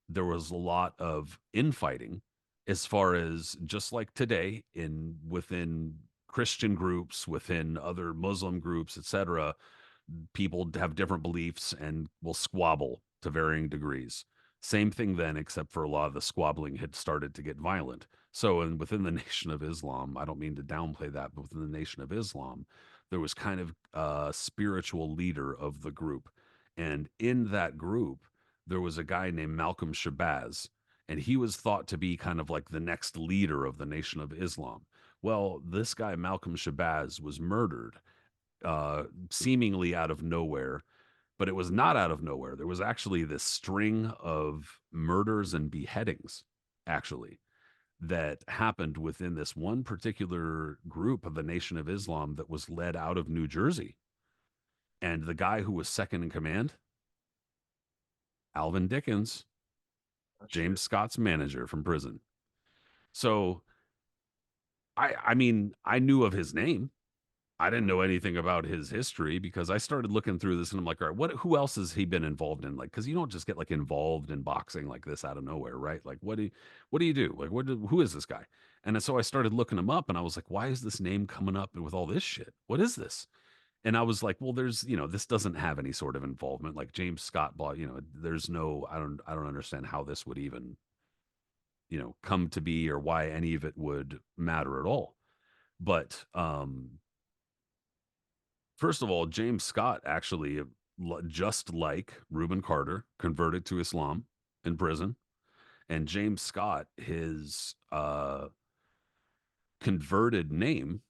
there was a lot of infighting as far as, just like today, within Christian groups, within other Muslim groups, etc. People have different beliefs and will squabble to varying degrees. Same thing then, except for a lot of the squabbling had started to get violent. So, and within the Nation of Islam, I don't mean to downplay that, but within the Nation of Islam, there was kind of a spiritual leader of the group. And in that group, there was a guy named Malcolm Shabazz, and he was thought to be kind of like the next leader of the Nation of Islam. Well, this guy, Malcolm Shabazz, was murdered seemingly out of nowhere, but it was not out of nowhere. There was actually this string of murders and beheadings, actually, that happened within this one particular group of the Nation of Islam that was led out of New Jersey. And the guy who was second in command, Alvin Dickens, James Scott's manager from prison. So I mean, I knew of his name. I didn't know anything about his history because I started looking through this and I'm like, all right, who else has he been involved in? Like, because you don't just get like involved in boxing like this out of nowhere, right? Like, what do you do? Like, who is this guy? And so I started looking him up and I was like, why is this name coming up with all this shit? What is this? And I was like, well, there's, this doesn't have any sort of involvement. Like James Scott bought, there's no, I don't understand how this would even, come to be or why any of it would matter at all. But, first of all, James Scott actually, just like Reuben Carter, converted to Islam in prison. And James Scott, his converted name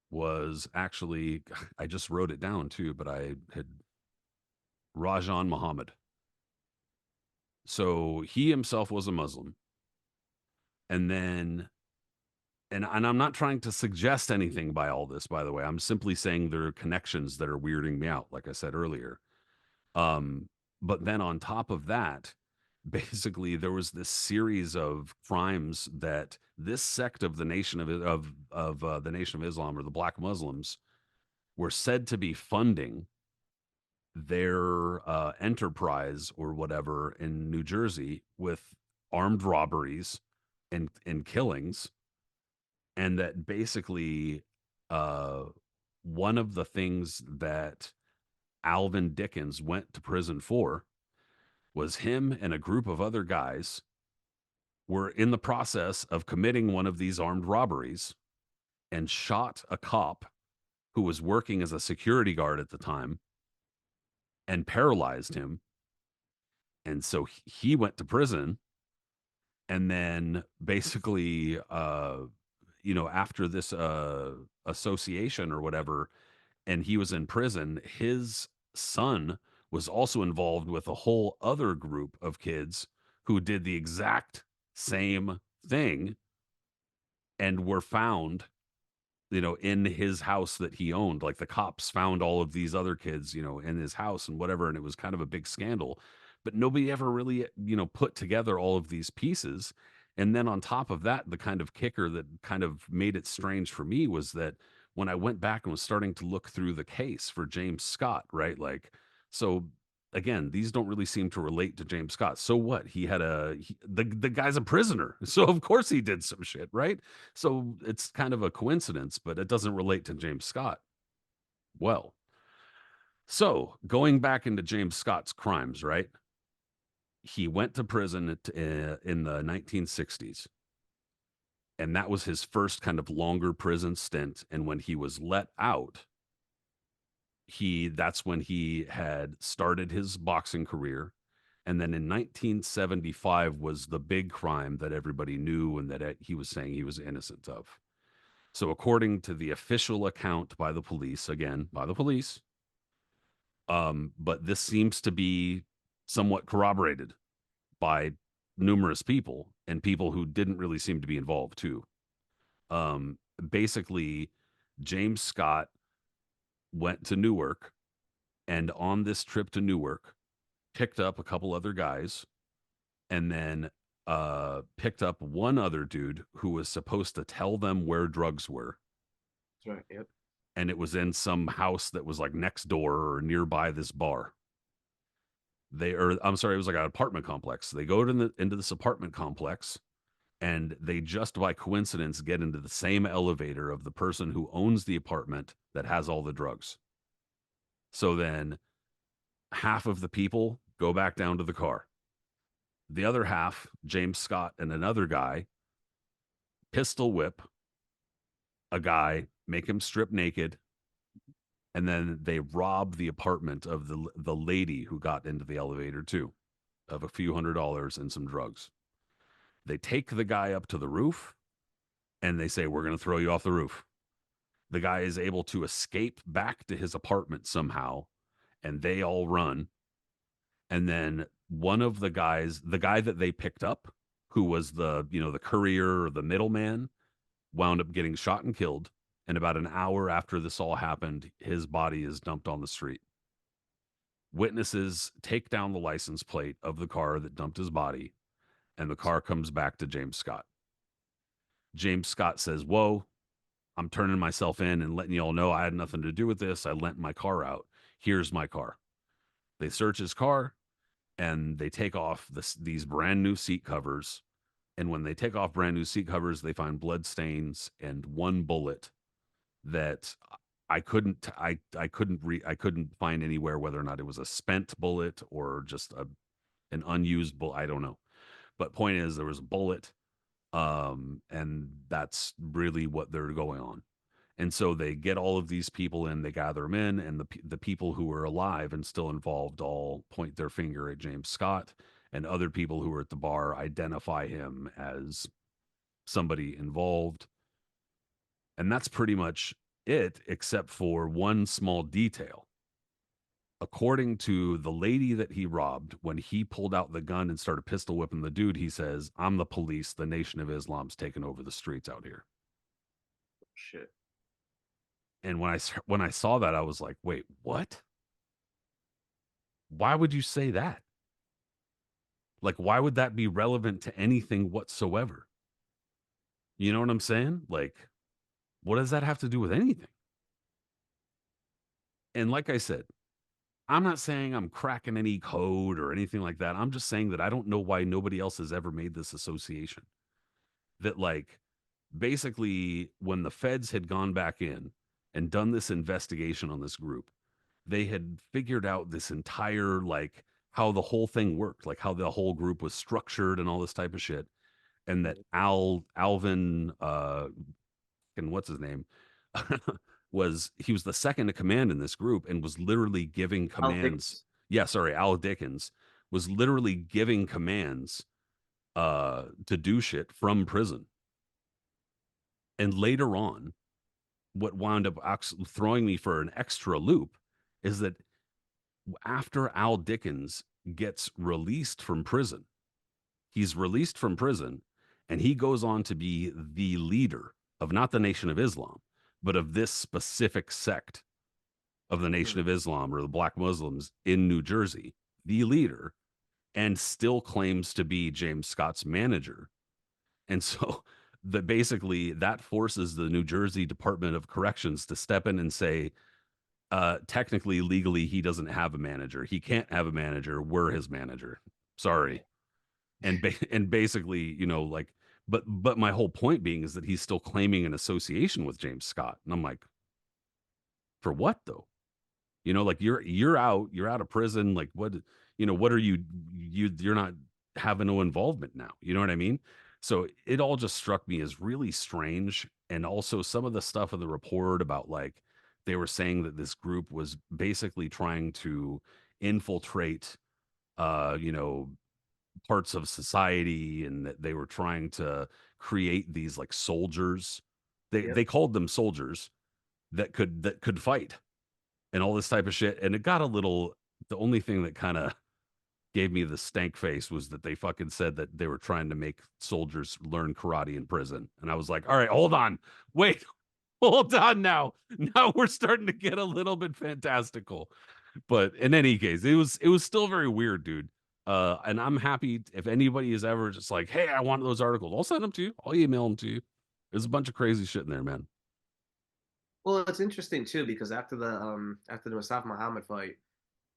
was actually, I just wrote it down too, but I had Rajan Muhammad. So he himself was a Muslim. And then, and I'm not trying to suggest anything by all this, by the way. I'm simply saying there are connections that are weirding me out, like I said earlier. But then on top of that, basically there was this series of crimes that this sect of the nation of the Nation of Islam, or the Black Muslims, were said to be funding their enterprise or whatever in New Jersey with armed robberies and killings, and that basically one of the things that Alvin Dickens went to prison for was him and a group of other guys were in the process of committing one of these armed robberies and shot a cop who was working as a security guard at the time and paralyzed him. And so he went to prison. And then basically, after this association or whatever, and he was in prison, his son was also involved with a whole other group of kids who did the exact same thing and were found, in his house that he owned. Like the cops found all of these other kids, in his house and whatever. And it was kind of a big scandal, but nobody ever really, put together all of these pieces. And then on top of that, the kind of kicker that kind of made it strange for me was that when I went back and was starting to look through the case for James Scott, right? Like, so again, these don't really seem to relate to James Scott. So what? The guy's a prisoner. So of course he did some shit, right? So it's kind of a coincidence, but it doesn't relate to James Scott. Well, so going back into James Scott's crimes, right? He went to prison in the 1960s. And that was his first kind of longer prison stint. And when he was let out, that's when he had started his boxing career. And then in 1975 was the big crime that everybody knew and that he was saying he was innocent of. So according to the official account by the police, but this seems to be somewhat corroborated by numerous people and people who didn't really seem to be involved too. Basically, James Scott went to Newark, and on this trip to Newark, picked up a couple other guys, and then picked up one other dude who was supposed to tell them where drugs were. That's right. Yep. And it was in some house that was like next door or nearby this bar. It was like an apartment complex. They go into this apartment complex, and they just by coincidence get into the same elevator of the person who owns the apartment that has all the drugs. So then half of the people go back down to the car. The other half, James Scott and another guy, pistol whip a guy, make him strip naked, and then they rob the apartment of the lady who got into the elevator too, of a few $100s and some drugs. They take the guy up to the roof, and they say, "We're going to throw you off the roof." The guy is able to escape back to his apartment somehow, and they all run. And then one of the guys, the guy that they picked up, who was the courier or the middleman, wound up getting shot and killed. And about an hour after this all happened, his body is dumped on the street. Witnesses take down the license plate of the car that dumped his body. and the car comes back to James Scott. James Scott says, "Whoa, I'm turning myself in and letting y'all know I had nothing to do with this. I lent my car out. Here's my car." They search his car and they take off these brand new seat covers. And when they take off brand new seat covers, they find blood stains and one bullet that I couldn't find anywhere whether or not it was a spent bullet or just an unused bullet. I don't know. But point is, there was a bullet, and that's really what they're going on. And so they get all of these people in, they gather them in, and the people who are alive and still involved all point their finger at James Scott, and other people who are at the bar identify him as somebody involved. And that's pretty much it, except for one small detail. According to the lady that he robbed, when he pulled out the gun and started pistol whipping the dude, he says, "I'm the police. The Nation of Islam's taking over the streets out here." Shit. And when I saw that, I was like, "Wait, what? Why would you say that? Like, why would that be relevant to anything whatsoever?" You know what I'm saying? Like, what does that have to do with anything? And like I said, I'm not saying I'm cracking any code or anything like that. I'm just saying that I don't know why nobody else has ever made this association. That, like, basically, when the feds had gone back in and done this investigation on this group, they had figured out this entire, like, how the whole thing worked, like how the whole group was structured and all this type of shit. And that Alvin, and what's his name? He was the second in command in this group and was literally giving Al commands. Dickens. Yeah, sorry, Al Dickens was literally giving commands to do shit from prison. And later on, what wound up throwing me for an extra loop is that after Al Dickens gets released from prison, he's released from prison and he goes on to be the leader of not the Nation of Islam, but of this specific sect of the Nation of Islam or the Black Muslims in New Jersey, the leader, and still claims to be James Scott's manager. And so basically that forces the New Jersey Department of Corrections to step in and say, technically, legally, he doesn't have a manager. He can't have a manager. We're his manager. Sorry. And basically, you know, like, but my whole point being is that he's still claiming an association with James Scott. And I'm like, for what though? You know, like you're out of prison. Like what, you know, what are you're not having no involvement now. You know what I mean? So it all just struck me as really strange. And also some of the stuff in the report about, like, they were saying that this group was basically trying to infiltrate, you know, parts of society, and that they were trying to create these like soldiers. They Yep. called them soldiers that could fight and all this type of shit. And it got a little, the only thing that kind of gave me the stank face was that they fucking said that they were trying to make soldiers learn karate in prison. And I was like, all right, hold on. Wait, hold on now. Now we're starting to get a little bit fantastical. But in any case, it was still very weird, dude. And I'm happy if anybody is ever just like, hey, I want those articles, I'll send them to you. I'll email them to you. There's a bunch of crazy shit in there, man. Well, it's interesting too because after the Mustafa Muhammad fight,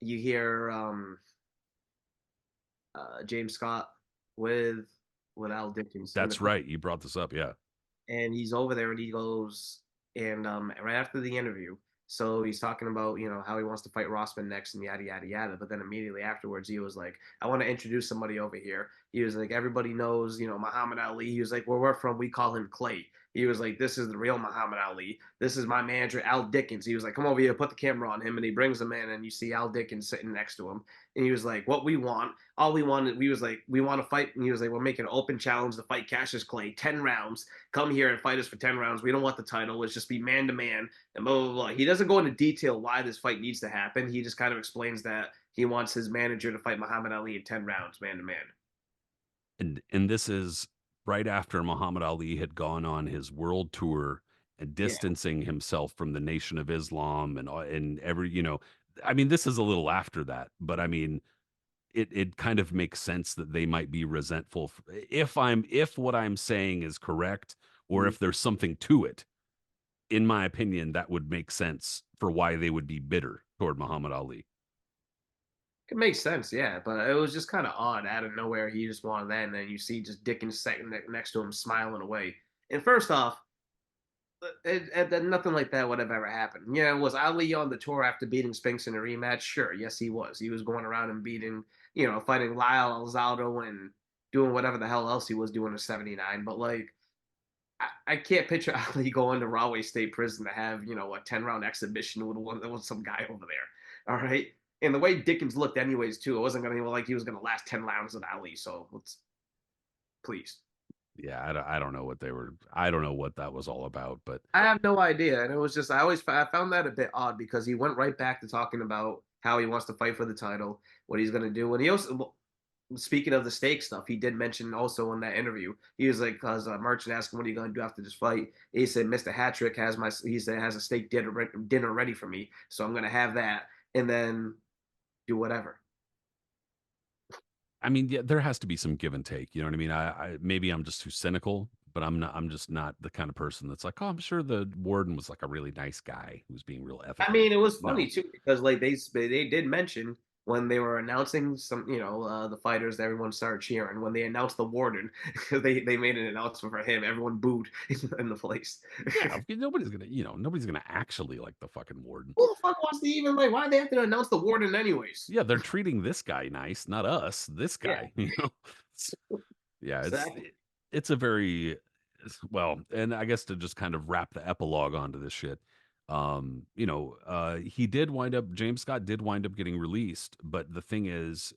you hear James Scott with Al Dickens in the That's right. You brought this up. Yeah. and he's over there and he goes and right after the interview, so he's talking about how he wants to fight Rossman next and yada yada yada, but then immediately afterwards he was like, I want to introduce somebody over here. He was like, everybody knows Muhammad Ali. He was like, where we're from we call him Clay. He was like, this is the real Muhammad Ali. This is my manager Al Dickens. He was like, come over here, put the camera on him, and he brings him in and you see Al Dickens sitting next to him, and he was like, what we want, all we wanted, we was like, we want to fight, and he was like, we're making an open challenge to fight Cassius Clay 10 rounds. Come here and fight us for 10 rounds. We don't want the title. Let's just be man to man and blah, blah, blah. He doesn't go into detail why this fight needs to happen. He just kind of explains that he wants his manager to fight Muhammad Ali in 10 rounds, man to man. And this is right after Muhammad Ali had gone on his world tour and Yeah. distancing himself from the Nation of Islam and every, I mean, this is a little after that, but I mean, it kind of makes sense that they might be resentful if what I'm saying is correct, or Mhm. if there's something to it. In my opinion, that would make sense for why they would be bitter toward Muhammad Ali. It makes sense, yeah, but it was just kind of odd out of nowhere. He just wanted that, and then you see just Dickens sitting next to him, smiling away. And first off, nothing like that would have ever happened. Yeah, was Ali on the tour after beating Spinks in a rematch? Sure, yes, he was. He was going around and beating, fighting Lyle Alzado and doing whatever the hell else he was doing in '79. But like, I can't picture Ali going to Rahway State Prison to have a 10 round exhibition with some guy over there. All right, and the way Dickens looked, anyways, too, it wasn't gonna be like he was gonna last 10 rounds with Ali. So let's please. Yeah, I don't know what they were. I don't know what that was all about, but I have no idea, and it was just I found that a bit odd because he went right back to talking about how he wants to fight for the title, what he's going to do, and he also speaking of the stake stuff, he did mention also in that interview. He was like, because Merchant asked him, "What are you going to do after this fight?" He said, "Mr. Hattrick he said has a steak dinner ready for me, so I'm going to have that and then do whatever." I mean, yeah, there has to be some give and take. You know what I mean? I maybe I'm just too cynical, but I'm not. I'm just not the kind of person that's like, oh, I'm sure the warden was like a really nice guy who was being real I ethical. mean, it was No, funny too because like they did mention when they were announcing some, the fighters, everyone started cheering. When they announced the warden, they made an announcement for him. Everyone booed in the place. yeah, nobody's gonna actually like the fucking warden. Who the fuck wants to even like? Why they have to announce the warden anyways? Yeah, they're treating this guy nice, not us. This Yeah, guy, It's- yeah, exactly. it's a very well, and I guess to just kind of wrap the epilogue onto this shit. He did wind up. James Scott did wind up getting released, but the thing is,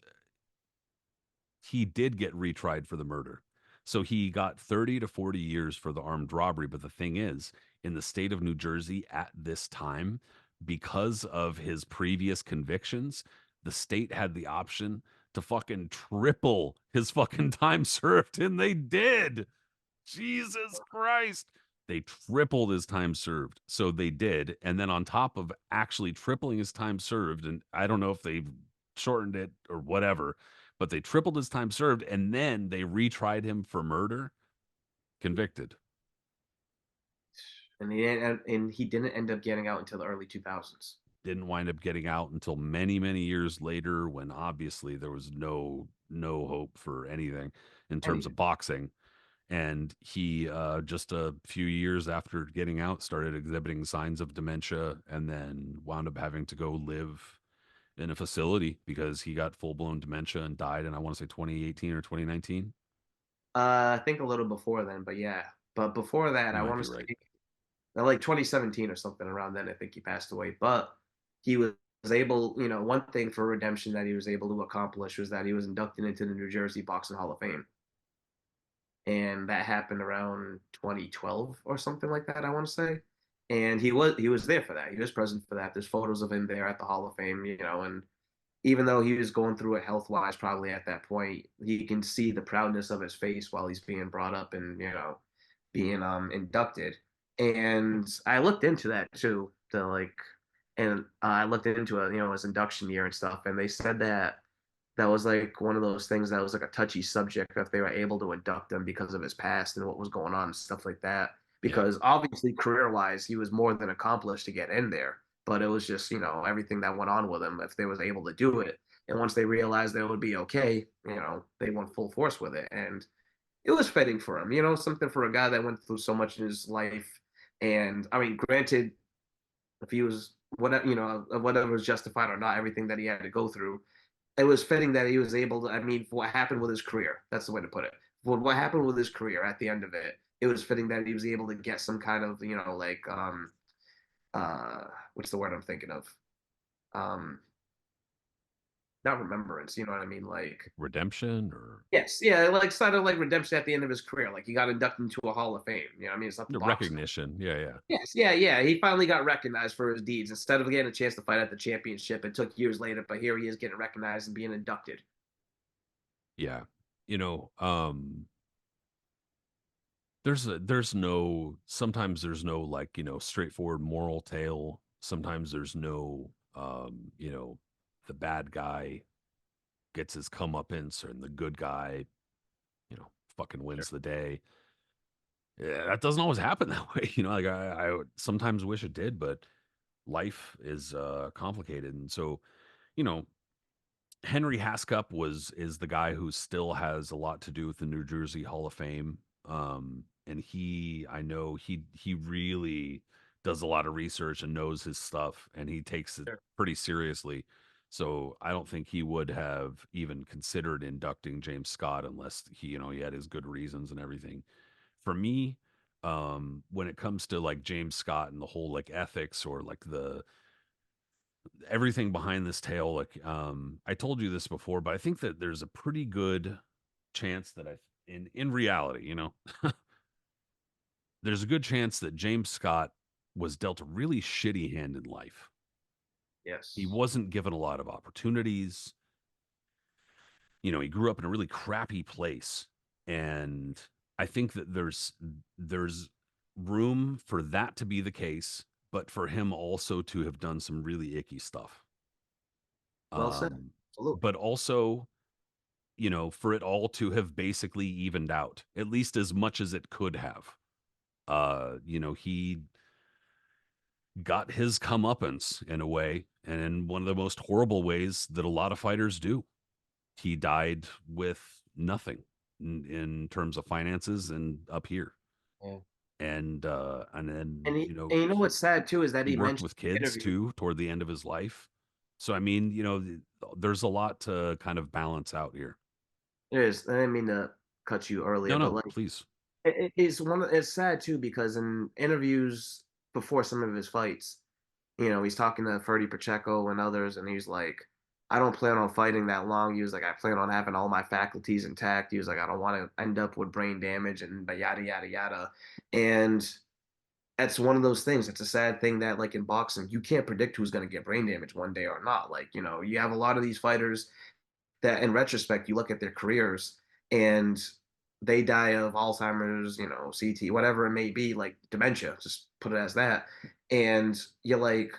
he did get retried for the murder. So he got 30 to 40 years for the armed robbery. But the thing is, in the state of New Jersey at this time, because of his previous convictions, the state had the option to fucking triple his fucking time served. And they did. Jesus Christ. They tripled his time served. So they did. And then on top of actually tripling his time served, and I don't know if they shortened it or whatever, but they tripled his time served and then they retried him for murder, convicted. And he didn't end up getting out until the early 2000s. Didn't wind up getting out until many, many years later when obviously there was no hope for anything in terms of Anything. boxing. And he just a few years after getting out started exhibiting signs of dementia and then wound up having to go live in a facility because he got full-blown dementia and died in, I want to say, 2018 or 2019. I think a little before then, but yeah. But before that, You I might want be to right. say like 2017 or something around then. I think he passed away, but he was able. One thing for redemption that he was able to accomplish was that he was inducted into the New Jersey Boxing Hall of Fame, and that happened around 2012 or something like that. I want to say, and he was there for that. He was present for that. There's photos of him there at the Hall of Fame, and even though he was going through it health wise, probably at that point, he can see the proudness of his face while he's being brought up and being inducted. And I looked into that too, and I looked into it, his induction year and stuff, and they said that that was like one of those things that was like a touchy subject if they were able to induct him because of his past and what was going on and stuff like that. Yeah. Because obviously, career wise, he was more than accomplished to get in there, but it was just everything that went on with him if they was able to do it. And once they realized that it would be okay, they went full force with it, and it was fitting for him. Something for a guy that went through so much in his life. And I mean, granted, if he was whatever whatever was justified or not, everything that he had to go through, it was fitting that he was able to. I mean, for what happened with his career, that's the way to put it. For what happened with his career at the end of it, it was fitting that he was able to get some kind of like uh what's the word I'm thinking of? Um, not remembrance. You know what I mean? Like Redemption or yes, yeah, like sort of like redemption at the end of his career. Like he got inducted into a Hall of Fame. You know what I mean? It's not the boxing. recognition. Yeah, yeah. Yes, yeah, yeah. He finally got recognized for his deeds. Instead of getting a chance to fight at the championship, it took years later, but here he is getting recognized and being inducted. Yeah. You know, sometimes there's no like, straightforward moral tale. Sometimes there's no the bad guy gets his comeuppance and the good guy, fucking wins the day. Yeah, that doesn't always happen that way. Like I would sometimes wish it did, but life is complicated. And so, you know, Henry Hascup is the guy who still has a lot to do with the New Jersey Hall of Fame. And I know he really does a lot of research and knows his stuff, and he takes it Sure. pretty seriously. So I don't think he would have even considered inducting James Scott unless he had his good reasons and everything. For me, when it comes to like James Scott and the whole like ethics or like the everything behind this tale, like I told you this before, but I think that there's a pretty good chance that in reality, there's a good chance that James Scott was dealt a really shitty hand in life. He Yes. wasn't given a lot of opportunities. He grew up in a really crappy place, and I think that there's room for that to be the case, but for him also to have done some really icky stuff. Well said. Um, Absolutely. but also, for it all to have basically evened out, at least as much as it could have. He got his comeuppance in a way, and in one of the most horrible ways that a lot of fighters do. He died with nothing in terms of finances and up here. Yeah. And then, And what's sad too is that he he worked mentioned with in the kids interview. too toward the end of his life. So, I mean, there's a lot to kind of balance out here. There is. I didn't mean to cut you earlier, No, but no, like please. it's sad too because in interviews before some of his fights, he's talking to Ferdy Pacheco and others, and he's like, I don't plan on fighting that long. He was like, I plan on having all my faculties intact. He was like, I don't want to end up with brain damage and yada yada yada. And that's one of those things. It's a sad thing that like in boxing, you can't predict who's going to get brain damage one day or not. Like, you have a lot of these fighters that in retrospect, you look at their careers and they die of Alzheimer's, CT, whatever it may be, like dementia, just put it as that. And you're like,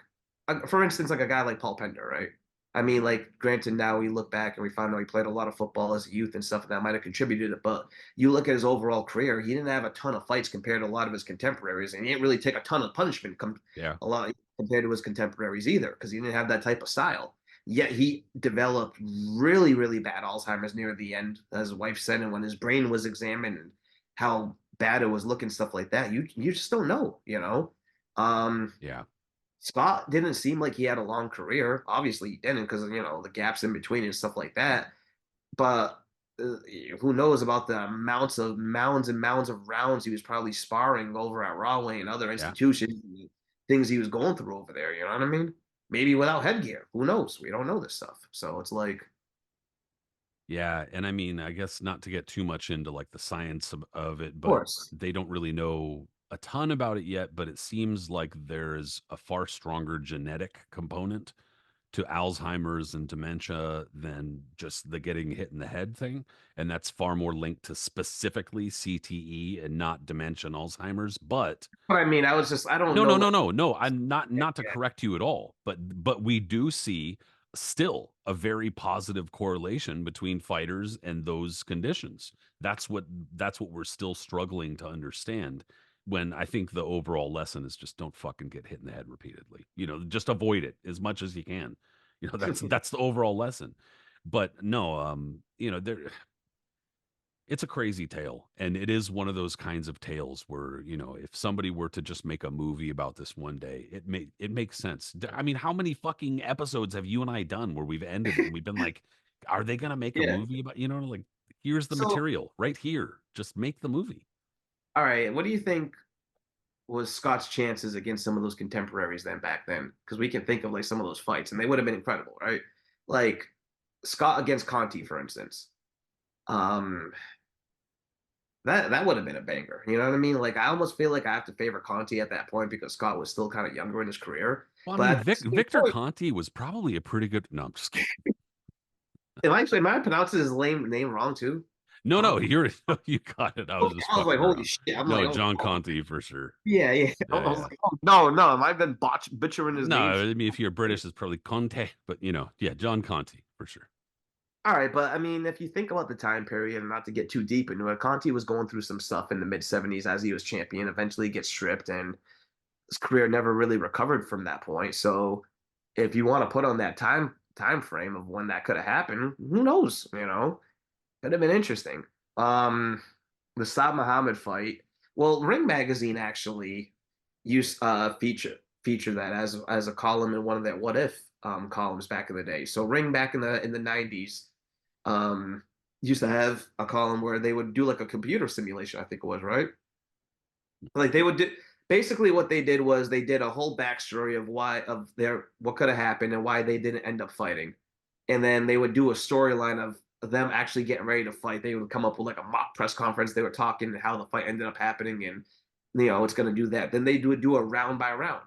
for instance, like a guy like Paul Pender, right? I mean, like, granted, now we look back and we find out he played a lot of football as a youth and stuff that might have contributed it. But you look at his overall career, he didn't have a ton of fights compared to a lot of his contemporaries, and he didn't really take a ton of punishment Yeah. a lot compared to his contemporaries either, because he didn't have that type of style. Yet he developed really, really bad Alzheimer's near the end, as his wife said, and when his brain was examined and how bad it was looking, stuff like that, you just don't know. Yeah. Scott didn't seem like he had a long career. Obviously, he didn't because the gaps in between and stuff like that. But who knows about the amounts of mounds and mounds of rounds he was probably sparring over at Rahway and other Yeah. institutions, and things he was going through over there. You know what I mean? Maybe without headgear. Who knows? We don't know this stuff. So it's like, Yeah, and I mean, I guess not to get too much into like the science of it, of but course. they don't really know a ton about it yet, but it seems like there's a far stronger genetic component to Alzheimer's and dementia than just the getting hit in the head thing, and that's far more linked to specifically CTE and not dementia and Alzheimer's, but But I mean, I don't no, know no, no, what. no, no. I'm not to Yeah, correct you at all, but we do see still a very positive correlation between fighters and those conditions. That's what we're still struggling to understand. When I think the overall lesson is just don't fucking get hit in the head repeatedly. Just avoid it as much as you can. That's the overall lesson. But no, there it's a crazy tale, and it is one of those kinds of tales where if somebody were to just make a movie about this one day, it makes sense. I mean, how many fucking episodes have you and I done where we've ended it and we've been like, are they gonna make a yeah. movie about, like, here's the So, material right here, just make the movie. all right, what do you think was Scott's chances against some of those contemporaries then back then? Because we can think of like some of those fights, and they would have been incredible, right? Like Scott against Conti, for instance. Um, that would have been a banger. You know what I mean? Like I almost feel like I have to favor Conti at that point because Scott was still kind of younger in his career. Well, I But mean, at the same Victor point, Conti was probably a pretty good. No, I'm just kidding. am I pronouncing his name wrong too? No, Conti. you got it. I was Okay, just I was like, fucking holy around. shit! I'm like, No, oh, John oh. Conti for sure. Yeah, yeah. I Yeah, was yeah. like, oh, no, am I been butchering his No, name? I mean, if you're British, it's probably Conte, but yeah, John Conti for sure. All right, but I mean, if you think about the time period, and not to get too deep into it, Conti was going through some stuff in the mid '70s as he was champion. Eventually, gets stripped, and his career never really recovered from that point. So, if you want to put on that time frame of when that could have happened, who knows? Could have been interesting. Um, the Saad Muhammad fight. Well, Ring Magazine actually used feature that as a column in one of their What If columns back in the day. So Ring back in the '90s used to have a column where they would do like a computer simulation, I think it was, right? Like they would do basically what they did was they did a whole backstory of why of their what could have happened and why they didn't end up fighting. And then they would do a storyline of them actually getting ready to fight. They would come up with like a mock press conference. They were talking how the fight ended up happening and it's gonna do that. Then they would do a round by round,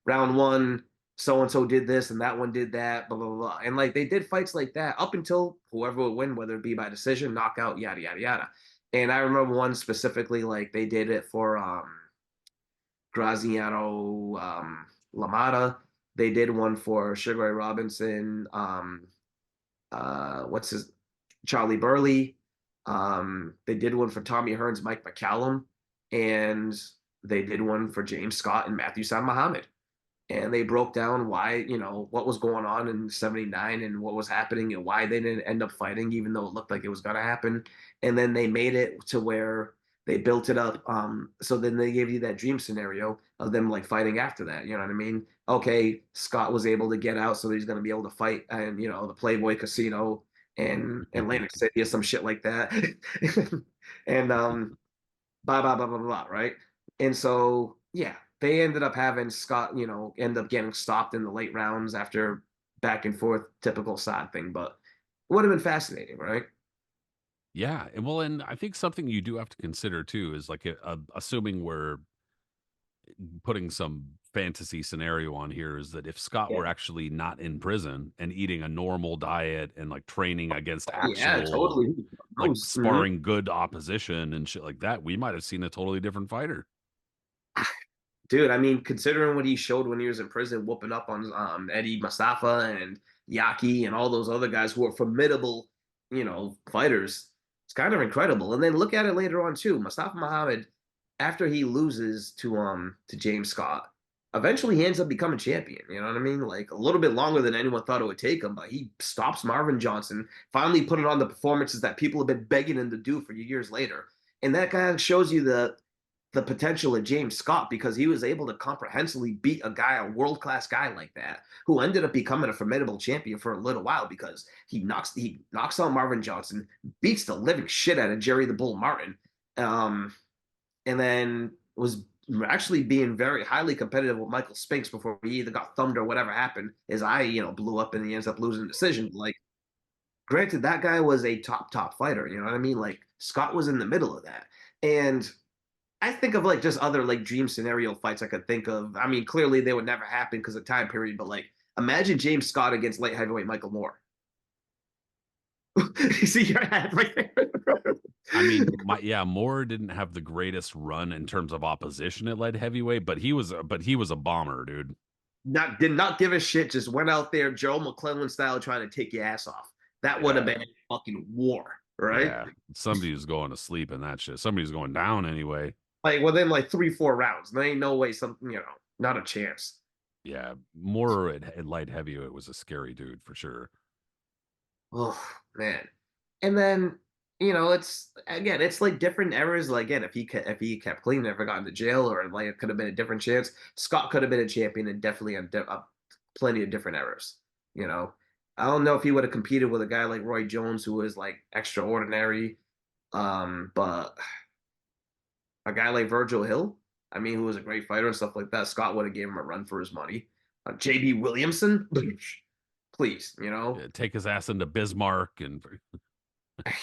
round one, so and so did this and that one did that, blah blah blah. And like they did fights like that up until whoever would win, whether it be by decision, knockout, yada yada yada. And I remember one specifically, like they did it for Graziano Lamada. They did one for Sugar Ray Robinson. What's his Charlie Burley. They did one for Tommy Hearns, Mike McCallum, and they did one for James Scott and Matthew San Muhammad. And they broke down why, what was going on in '79 and what was happening and why they didn't end up fighting, even though it looked like it was going to happen. And then they made it to where they built it up. So then they gave you that dream scenario of them like fighting after that. You know what I mean? Okay, Scott was able to get out, so he's going to be able to fight, and the Playboy Casino and Atlantic City or some shit like that, and blah blah blah blah blah, right? And so yeah, they ended up having Scott, end up getting stopped in the late rounds after back and forth, typical side thing, but it would have been fascinating, right? Yeah, and I think something you do have to consider too is like assuming we're putting some fantasy scenario on here is that if Scott Yeah, were actually not in prison and eating a normal diet and like training against yeah, actual totally. like Mhm. sparring good opposition and shit like that, we might have seen a totally different fighter. Dude, I mean, considering what he showed when he was in prison, whooping up on Eddie Mustafa and Yaki and all those other guys who are formidable, fighters, it's kind of incredible. And then look at it later on too. Mustafa Muhammad, after he loses to James Scott, eventually he ends up becoming champion. You know what I mean? Like a little bit longer than anyone thought it would take him, but he stops Marvin Johnson, finally put it on the performances that people have been begging him to do for years later. And that kind of shows you the potential of James Scott because he was able to comprehensively beat a world-class guy like that, who ended up becoming a formidable champion for a little while because he knocks out Marvin Johnson, beats the living shit out of Jerry the Bull Martin, and then was actually being very highly competitive with Michael Spinks before he either got thumbed or whatever happened. His eye, blew up and he ends up losing the decision. Like, granted, that guy was a top fighter. You know what I mean? Like Scott was in the middle of that, and I think of like just other like dream scenario fights I could think of. I mean, clearly they would never happen because of time period, but like imagine James Scott against light heavyweight Michael Moore. You see your head right there. I mean, Moore didn't have the greatest run in terms of opposition at light heavyweight, but he was a bomber, dude. Did not give a shit, just went out there Joe McClellan style trying to take your ass off. That would have Yeah. been a fucking war, right? Yeah. Somebody was going to sleep in that shit. Somebody was going down anyway. Like within like 3-4 rounds. There ain't no way something, not a chance. Yeah. Moore at light heavyweight was a scary dude for sure. Oh man. And then it's like different eras. Like again, if he kept clean, never got into jail, or like it could have been a different chance. Scott could have been a champion and definitely plenty of different eras. You know, I don't know if he would have competed with a guy like Roy Jones, who was like extraordinary. But a guy like Virgil Hill, I mean, who was a great fighter and stuff like that, Scott would have gave him a run for his money. JB Williamson, please, Yeah, take his ass into Bismarck and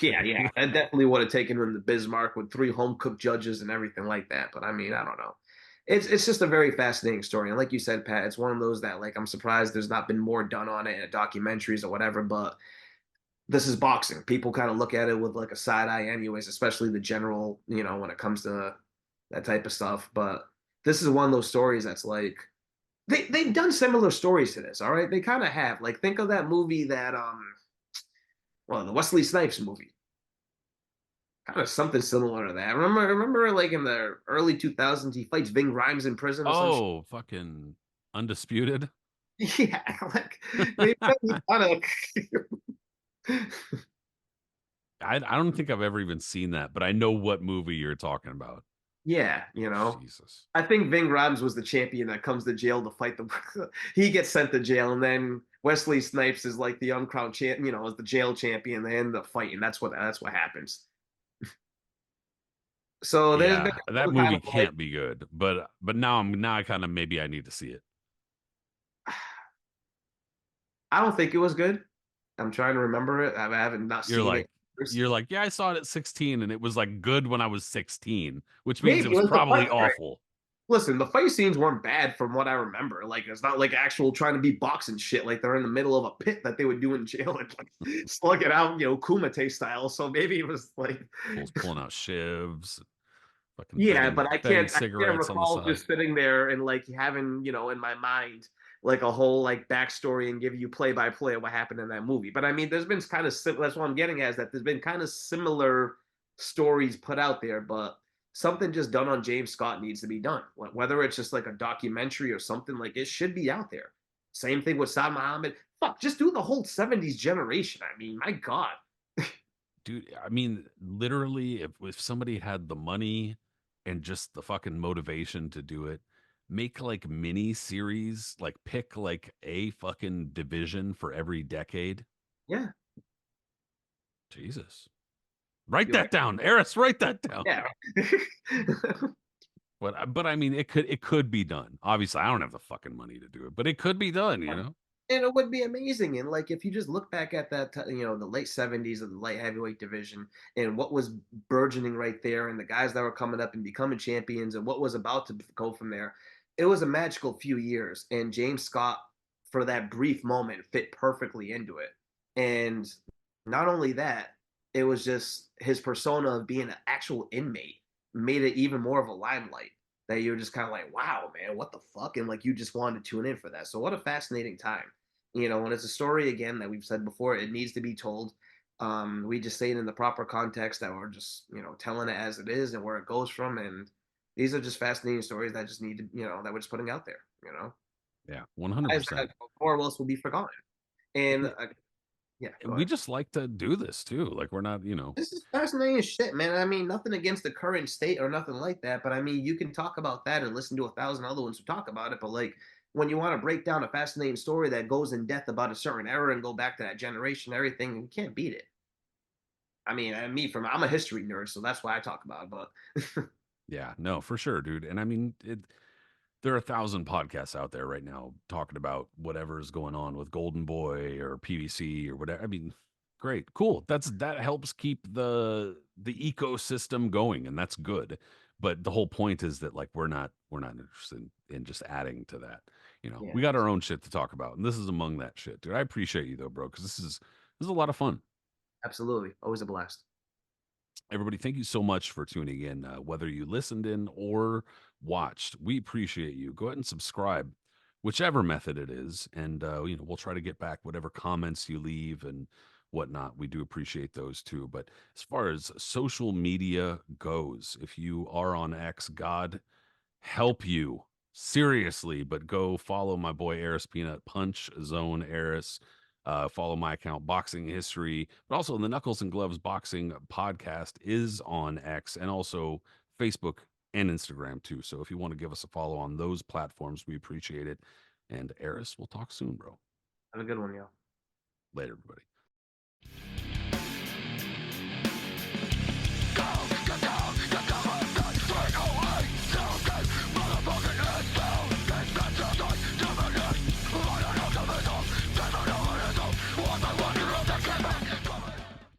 Yeah, yeah. I definitely would have taken him to Bismarck with 3 home-cooked judges and everything like that. But I mean, I don't know. It's just a very fascinating story. And like you said, Pat, it's one of those that like I'm surprised there's not been more done on it in documentaries or whatever. But this is boxing. People kind of look at it with like a side eye anyways, especially the general, when it comes to that type of stuff. But this is one of those stories that's like they've done similar stories to this, all right? They kind of have. Like think of that movie that well, the Wesley Snipes movie. Kind of something similar to that. Remember, like in the early 2000s, he fights Ving Rhames in prison or some shit. Oh, fucking Undisputed. Yeah, like they kind of. I don't think I've ever even seen that, but I know what movie you're talking about. Yeah, Jesus. I think Ving Rhames was the champion that comes to jail to fight the. He gets sent to jail, and then Wesley Snipes is like the uncrowned champ, as the jail champion. They end up fighting. That's what happens. So there's been Yeah, that some kind movie of like, can't be good, but now I kind of maybe I need to see it. I don't think it was good. I'm trying to remember it. I haven't not You're seen like it. yeah, I saw it at 16 and it was like good when I was 16, which means it Maybe was like the probably fight. awful. Listen, the fight scenes weren't bad from what I remember. Like it's not like actual trying to be boxing shit. Like they're in the middle of a pit that they would do in jail and like slug it out, Kumite style. So maybe it was like, Fools pulling out shivs, fucking yeah, but begging I can't cigarettes on the recall side. just sitting there and like having in my mind like a whole like backstory and give you play by play of what happened in that movie. But I mean, there's been kind of that's what I'm getting at, is that there's been kind of similar stories put out there, but something just done on James Scott needs to be done. Whether it's just like a documentary or something, like it should be out there. Same thing with Saad Muhammad. Fuck, just do the whole 70s generation. I mean, my God. Dude, I mean, literally, if somebody had the money and just the fucking motivation to do it, make like mini series, like pick like a fucking division for every decade. Yeah. Jesus. Write You that like down. Eris, write that down. Yeah. But I mean it could be done. Obviously, I don't have the fucking money to do it, but it could be done, you know? And it would be amazing. And like, if you just look back at that, the late 70s of the light heavyweight division and what was burgeoning right there, and the guys that were coming up and becoming champions, and what was about to go from there, it was a magical few years. And James Scott, for that brief moment, fit perfectly into it. And not only that, it was just his persona of being an actual inmate made it even more of a limelight, that you're just kind of like, wow, man, what the fuck? And like, you just wanted to tune in for that. So, what a fascinating time. And it's a story, again, that we've said before, it needs to be told. We just say it in the proper context, that we're just, telling it as it is and where it goes from. And these are just fascinating stories that just need to, that we're just putting out there. Yeah, Guys 100%. that more or less will be forgotten. And yeah, go And we ahead. just like to do this too. Like we're not, This is fascinating shit, man. I mean, nothing against the current state or nothing like that, but I mean, you can talk about that and listen to 1,000 other ones who talk about it. But like, when you want to break down a fascinating story that goes in depth about a certain era and go back to that generation, everything, you can't beat it. I mean, I'm a history nerd, so that's why I talk about it. But yeah, no, for sure, dude. And I mean, there are 1,000 podcasts out there right now talking about whatever is going on with Golden Boy or PVC or whatever. I mean, great, cool. That helps keep the ecosystem going, and that's good. But the whole point is that like we're not interested in just adding to that. yeah, We got our own shit to talk about, and this is among that shit, dude. I appreciate you though, bro, because this is a lot of fun. absolutely. Always a blast. Everybody, thank you so much for tuning in. Whether you listened in or watched, we appreciate you. Go ahead and subscribe, whichever method it is, and we'll try to get back whatever comments you leave and whatnot. We do appreciate those too. But as far as social media goes, if you are on X, God help you seriously, but go follow my boy Aris Pina, Punch Zone Aris. Follow my account, Boxing History, but also the Knuckles and Gloves Boxing Podcast is on X and also Facebook and Instagram too. So if you want to give us a follow on those platforms, we appreciate it. And Aris, we'll talk soon, bro. Have a good one, y'all. Later, everybody.